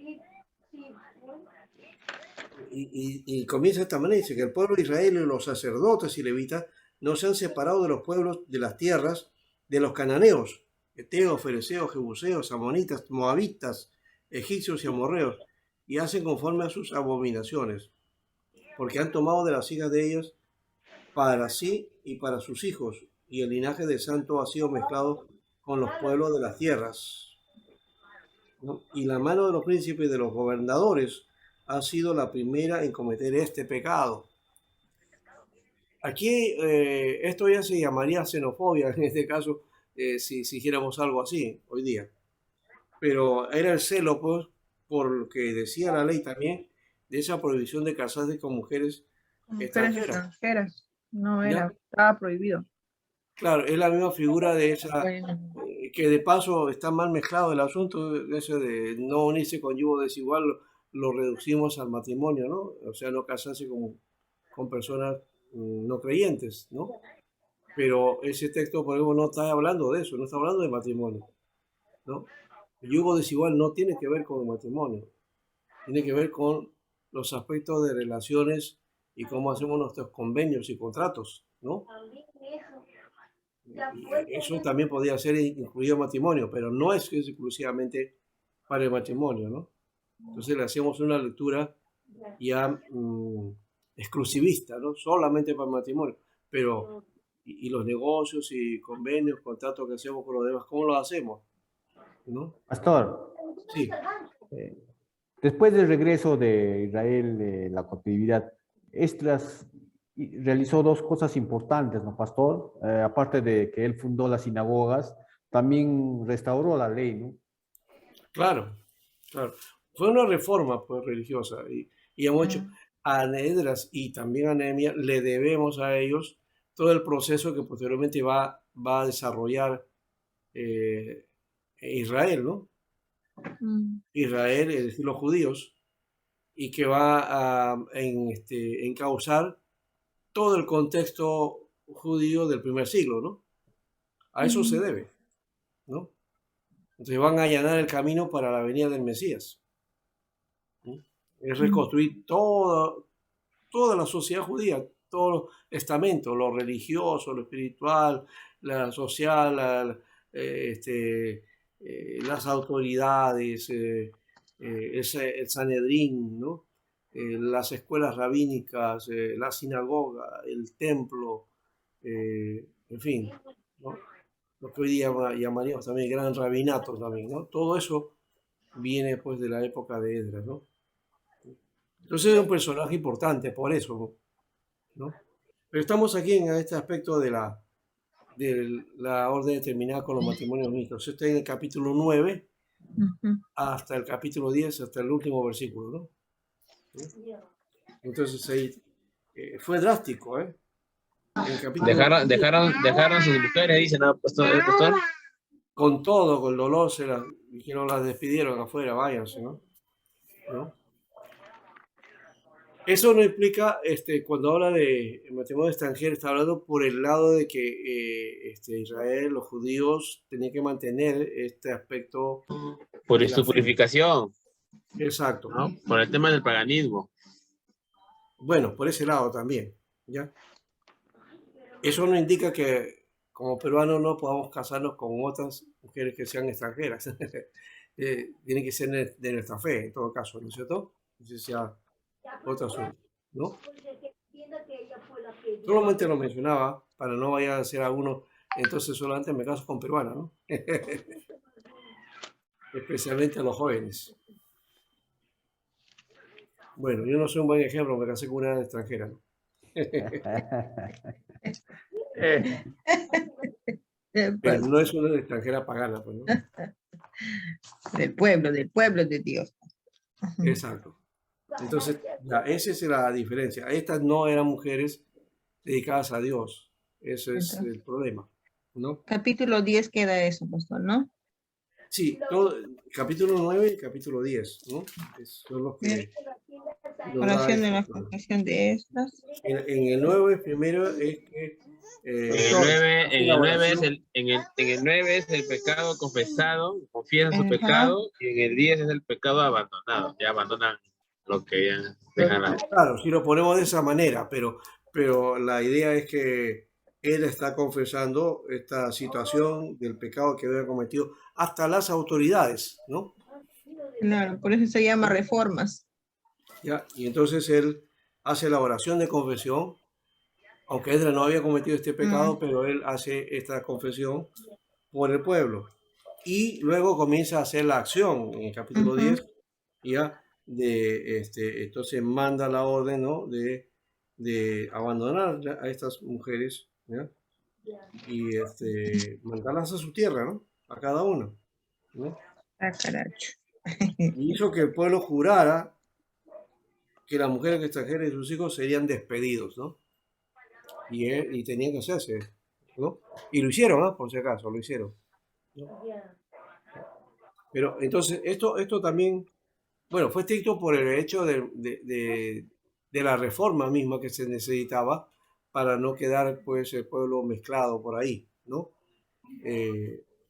Speaker 1: Y comienza de esta manera, dice que el pueblo de Israel y los sacerdotes y levitas no se han separado de los pueblos de las tierras de los cananeos, eteos, fereceos, jebuseos, amonitas, moabitas, egipcios y amorreos, y hacen conforme a sus abominaciones, porque han tomado de las hijas de ellos para sí y para sus hijos, y el linaje del santo ha sido mezclado con los pueblos de las tierras, ¿no? Y la mano de los príncipes y de los gobernadores ha sido la primera en cometer este pecado. Aquí esto ya se llamaría xenofobia en este caso, si hiciéramos algo así hoy día. Pero era el celo, pues, por lo que decía la ley también, de esa prohibición de casarse con mujeres
Speaker 7: extranjeras. No
Speaker 1: ¿ya?
Speaker 7: estaba prohibido.
Speaker 1: Claro, es la misma figura de esa, que de paso está mal mezclado el asunto, eso de no unirse con yugo desigual, lo reducimos al matrimonio, ¿no? O sea, no casarse con personas no creyentes, ¿no? Pero ese texto, por ejemplo, no está hablando de eso, no está hablando de matrimonio, ¿no? El yugo desigual no tiene que ver con el matrimonio, tiene que ver con los aspectos de relaciones y cómo hacemos nuestros convenios y contratos, ¿no? Y eso también podría ser incluido en matrimonio, pero no es exclusivamente para el matrimonio, ¿no? Entonces le hacemos una lectura ya exclusivista, ¿no? Solamente para el matrimonio, pero y los negocios y convenios, contratos que hacemos con los demás, ¿cómo lo hacemos? ¿No?
Speaker 8: Pastor,
Speaker 1: Sí,
Speaker 8: después del regreso de Israel de la cautividad, Esdras realizó dos cosas importantes, ¿no, Pastor? Aparte de que él fundó las sinagogas, también restauró la ley, ¿no?
Speaker 1: claro, claro. Fue una reforma, pues, religiosa y hemos hecho a Esdras y también a Nehemías, le debemos a ellos todo el proceso que posteriormente va a desarrollar Israel, ¿no? Israel, es decir, los judíos, y que va a encauzar todo el contexto judío del primer siglo, ¿no? A eso se debe, ¿no? Entonces van a allanar el camino para la venida del Mesías, ¿no? Es reconstruir toda la sociedad judía, todos los estamentos, lo religioso, lo espiritual, la social, las autoridades, el Sanedrín, ¿no? Las escuelas rabínicas, la sinagoga, el templo, en fin, ¿no? Lo que hoy día llamaríamos también gran rabinato también, ¿no? Todo eso viene pues de la época de Esdras, ¿no? Entonces es un personaje importante por eso, ¿no? Pero estamos aquí en este aspecto de la orden determinada con los matrimonios mixtos. Está en el capítulo 9
Speaker 7: Ujú.
Speaker 1: hasta el capítulo 10, hasta el último versículo, ¿no? Entonces ahí fue drástico, ¿eh? En el capítulo
Speaker 4: Dejaron sus mujeres, dice, ¿no, pastor?
Speaker 1: con todo, con dolor, dijeron, las despidieron afuera, váyanse, ¿no? Eso no implica, cuando habla de matrimonio extranjero, está hablando por el lado de que Israel, los judíos, tenían que mantener este aspecto
Speaker 4: Por
Speaker 1: de la
Speaker 4: su
Speaker 1: fe.
Speaker 4: purificación,
Speaker 1: Exacto.
Speaker 4: ¿no? Por el tema del paganismo.
Speaker 1: Bueno, por ese lado también, ¿ya? Eso no indica que como peruanos no podamos casarnos con otras mujeres que sean extranjeras. Tiene que ser de nuestra fe, en todo caso, ¿no es cierto? Entonces ya otro asunto, ¿no? Solamente lo mencionaba para no vaya a ser alguno, entonces solamente me caso con peruana, ¿no? Especialmente a los jóvenes. Bueno, yo no soy un buen ejemplo, me casé con una extranjera, ¿no? Pero no es una extranjera pagana, pues, ¿no?
Speaker 3: Del pueblo de Dios.
Speaker 1: Exacto. Entonces, ya, esa es la diferencia. Estas no eran mujeres dedicadas a Dios. Ese es
Speaker 3: Entonces,
Speaker 1: el problema, ¿no?
Speaker 3: capítulo 10 queda eso, pastor, ¿no?
Speaker 1: Sí, todo, capítulo 9 y capítulo 10, ¿no? Son los que nos da
Speaker 3: Oración de la
Speaker 1: esto.
Speaker 3: confesión de estas.
Speaker 1: En el 9 primero es que
Speaker 4: En el 9 es el pecado confesado, confiesan su
Speaker 3: Ajá.
Speaker 4: pecado, y en el 10 es el pecado abandonado. Ya abandonan lo que ya dejan.
Speaker 1: Claro, si lo ponemos de esa manera, pero la idea es que él está confesando esta situación del pecado que había cometido hasta las autoridades, ¿no?
Speaker 3: Claro, por eso se llama reformas.
Speaker 1: ¿Ya? Y entonces él hace la oración de confesión, aunque Esdras no había cometido este pecado, pero él hace esta confesión por el pueblo. Y luego comienza a hacer la acción en el capítulo 10, ya, entonces manda la orden, ¿no? de abandonar a estas mujeres, ¿ya? Y mandarlas a su tierra, ¿no? A cada uno, ¿no?
Speaker 3: Ah, caracho.
Speaker 1: Y hizo que el pueblo jurara que las mujeres extranjeras y sus hijos serían despedidos, ¿no? Y tenían que hacerse, ¿no? Y lo hicieron, ¿no? Por si acaso, lo hicieron, ¿no? Pero entonces, esto también, bueno, fue estricto por el hecho de la reforma misma que se necesitaba para no quedar, pues, el pueblo mezclado por ahí, ¿no?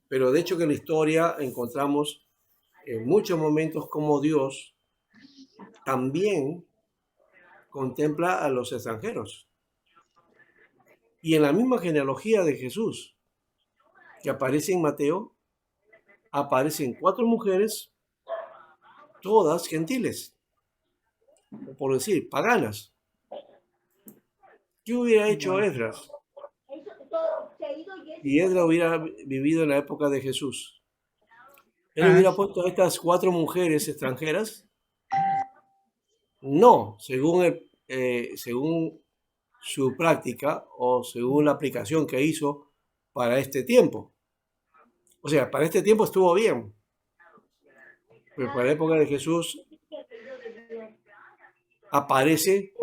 Speaker 1: Pero de hecho que en la historia encontramos en muchos momentos como Dios también contempla a los extranjeros. Y en la misma genealogía de Jesús que aparece en Mateo, aparecen 4 mujeres, todas gentiles, o por decir, paganas. ¿Qué hubiera hecho Esdras? Y Esdras hubiera vivido en la época de Jesús. ¿Él hubiera puesto a estas 4 mujeres extranjeras? No, según su práctica o según la aplicación que hizo para este tiempo. O sea, para este tiempo estuvo bien. Pero para la época de Jesús aparece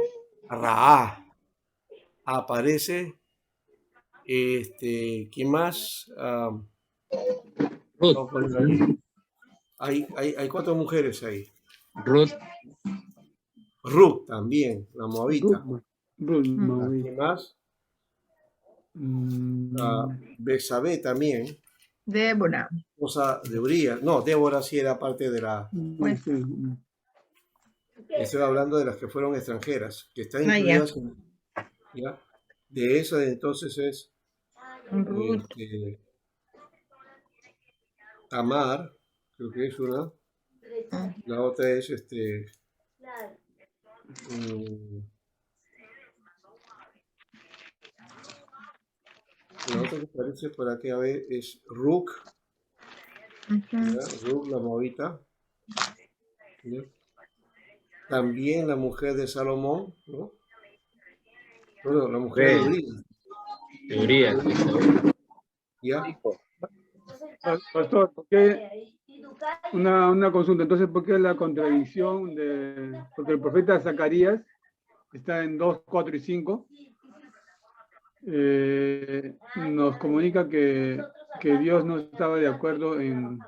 Speaker 1: Raá, aparece, ¿quién más?
Speaker 4: Ruth.
Speaker 1: Hay 4 mujeres ahí.
Speaker 4: Ruth.
Speaker 1: Ruth también, la moabita.
Speaker 5: Moabita.
Speaker 1: ¿Quién más? Betsabé también.
Speaker 7: Débora.
Speaker 1: Esposa de Urías. No, Débora sí era parte de la...
Speaker 7: Pues,
Speaker 1: Estoy hablando de las que fueron extranjeras, que están incluidas ¿ya? De esas entonces es Tamar, creo que es una. La otra es la otra que aparece por aquí a ver es Ruk, Ruk la moabita. ¿ya? También la mujer de Salomón, ¿no? Bueno, la mujer de Urías,
Speaker 4: Teoría.
Speaker 1: ¿ya?
Speaker 5: Pastor, ¿por qué? Una consulta. Entonces, ¿por qué la contradicción de...? Porque el profeta Zacarías está en 2, 4 y 5. Nos comunica que Dios no estaba de acuerdo en,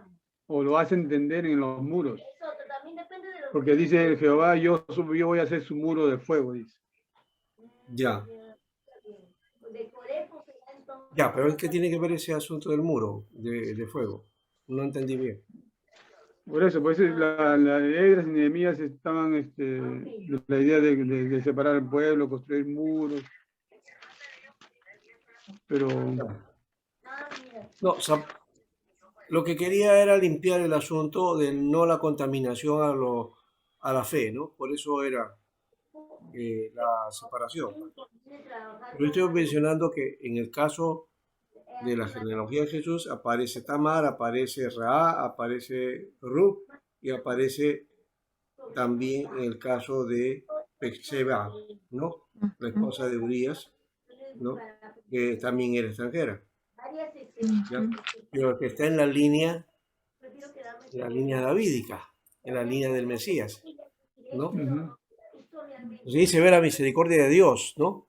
Speaker 5: o lo hace entender en los muros. Porque dice Jehová, yo voy a hacer su muro de fuego, dice.
Speaker 1: Ya. Ya, pero ¿qué tiene que ver ese asunto del muro de fuego? No entendí bien.
Speaker 5: Por eso, pues la Esdras y Nehemías estaban la idea de separar al pueblo, construir muros. Pero
Speaker 1: No, lo que quería era limpiar el asunto de no la contaminación a la fe, ¿no? Por eso era la separación. Yo estoy mencionando que en el caso de la genealogía de Jesús aparece Tamar, aparece Ra, aparece Ruth y aparece también en el caso de Betseba, ¿no? La esposa de Urías, ¿no? Que también era extranjera. ¿Ya? Pero que está en la línea davídica, en la línea del Mesías, ¿no? Entonces dice ver la misericordia de Dios, ¿no?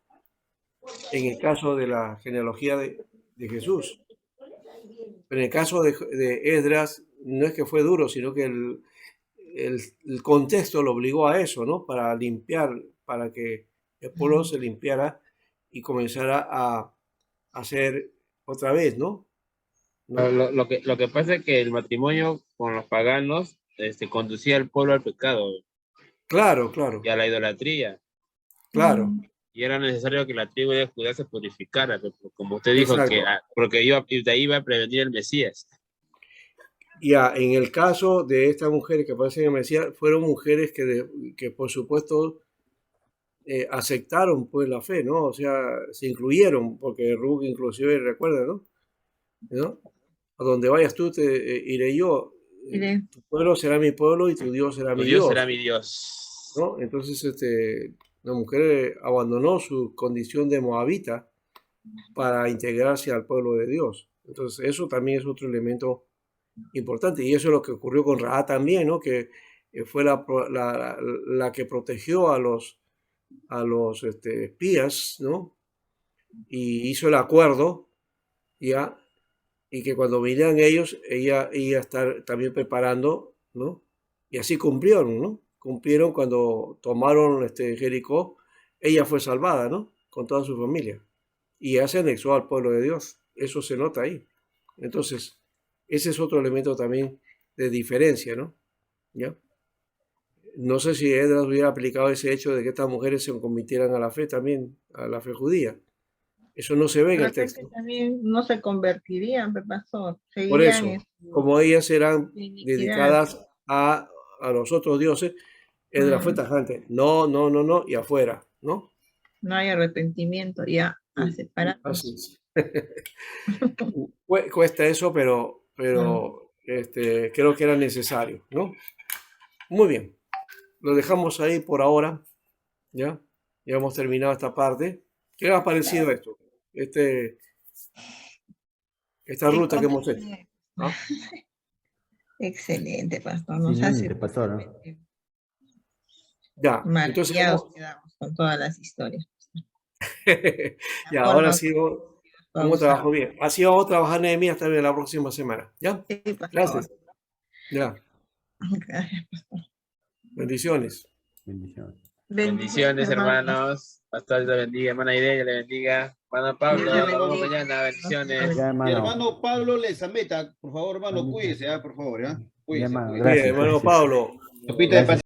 Speaker 1: En el caso de la genealogía de Jesús. Pero en el caso de Esdras, no es que fue duro, sino que el contexto lo obligó a eso, ¿no? Para limpiar, para que el pueblo se limpiara y comenzara a hacer otra vez, ¿no?
Speaker 4: Lo que pasa es que el matrimonio con los paganos conducía al pueblo al pecado
Speaker 1: Claro, claro,
Speaker 4: y a la idolatría.
Speaker 1: claro.
Speaker 4: Y era necesario que la tribu de Judá se purificara, pero como usted dijo,
Speaker 1: Exacto.
Speaker 4: porque de ahí iba a prevenir el Mesías.
Speaker 1: Ya, en el caso de estas mujeres que aparecen en el Mesías, fueron mujeres que por supuesto aceptaron pues la fe, ¿no? O sea, se incluyeron, porque Ruth inclusive recuerda, ¿no? A donde vayas tú iré yo. Tu pueblo será mi pueblo y tu Dios será mi
Speaker 4: Tu Dios
Speaker 1: Dios,
Speaker 4: será mi Dios.
Speaker 1: ¿no? Entonces, la mujer abandonó su condición de moabita para integrarse al pueblo de Dios. Entonces, eso también es otro elemento importante. Y eso es lo que ocurrió con Rahab también, ¿no? Que fue la que protegió a los espías, ¿no? Y hizo el acuerdo, ¿ya? Y que cuando vinieran ellos, ella iba a estar también preparando, ¿no? Y así cumplieron, ¿no? Cumplieron cuando tomaron Jericó, ella fue salvada, ¿no? Con toda su familia. Y ya se anexó al pueblo de Dios. Eso se nota ahí. Entonces, ese es otro elemento también de diferencia, ¿no? ¿Ya? No sé si Esdras hubiera aplicado ese hecho de que estas mujeres se convirtieran a la fe también, a la fe judía. Eso no se ve en el texto.
Speaker 3: También no se convertirían, pastor.
Speaker 1: Por eso, como ellas eran
Speaker 3: iniquidad.
Speaker 1: dedicadas a los otros dioses, Esdras fue tajante. No, no, no, no, y afuera, ¿no?
Speaker 3: No hay arrepentimiento, ya a separarnos.
Speaker 1: Así es. Cuesta eso, pero creo que era necesario, ¿no? Muy bien. Lo dejamos ahí por ahora, ¿ya? Ya hemos terminado esta parte. ¿Qué le ha parecido esto? Esta ruta que hemos hecho. ¿Ah?
Speaker 3: Excelente, pastor. Nos hace
Speaker 8: pastor.
Speaker 1: Ya, entonces
Speaker 3: quedamos con todas las historias.
Speaker 1: Ya, ahora sí vamos a trabajar bien. Así vamos a trabajar Nehemías también la próxima semana. ¿Ya?
Speaker 3: Sí,
Speaker 1: gracias. Ya.
Speaker 3: Gracias, pastor.
Speaker 1: Bendiciones.
Speaker 4: Bendiciones, hermanos. Pastor, le bendiga. Hermana Idea, le bendiga. Hermano Pablo, nos vemos mañana. Bendiciones.
Speaker 2: Hermano Pablo Lezameta, por favor, hermano, cuídese, por favor, ¿ya? Cuídese.
Speaker 1: Bien, hermano Pablo.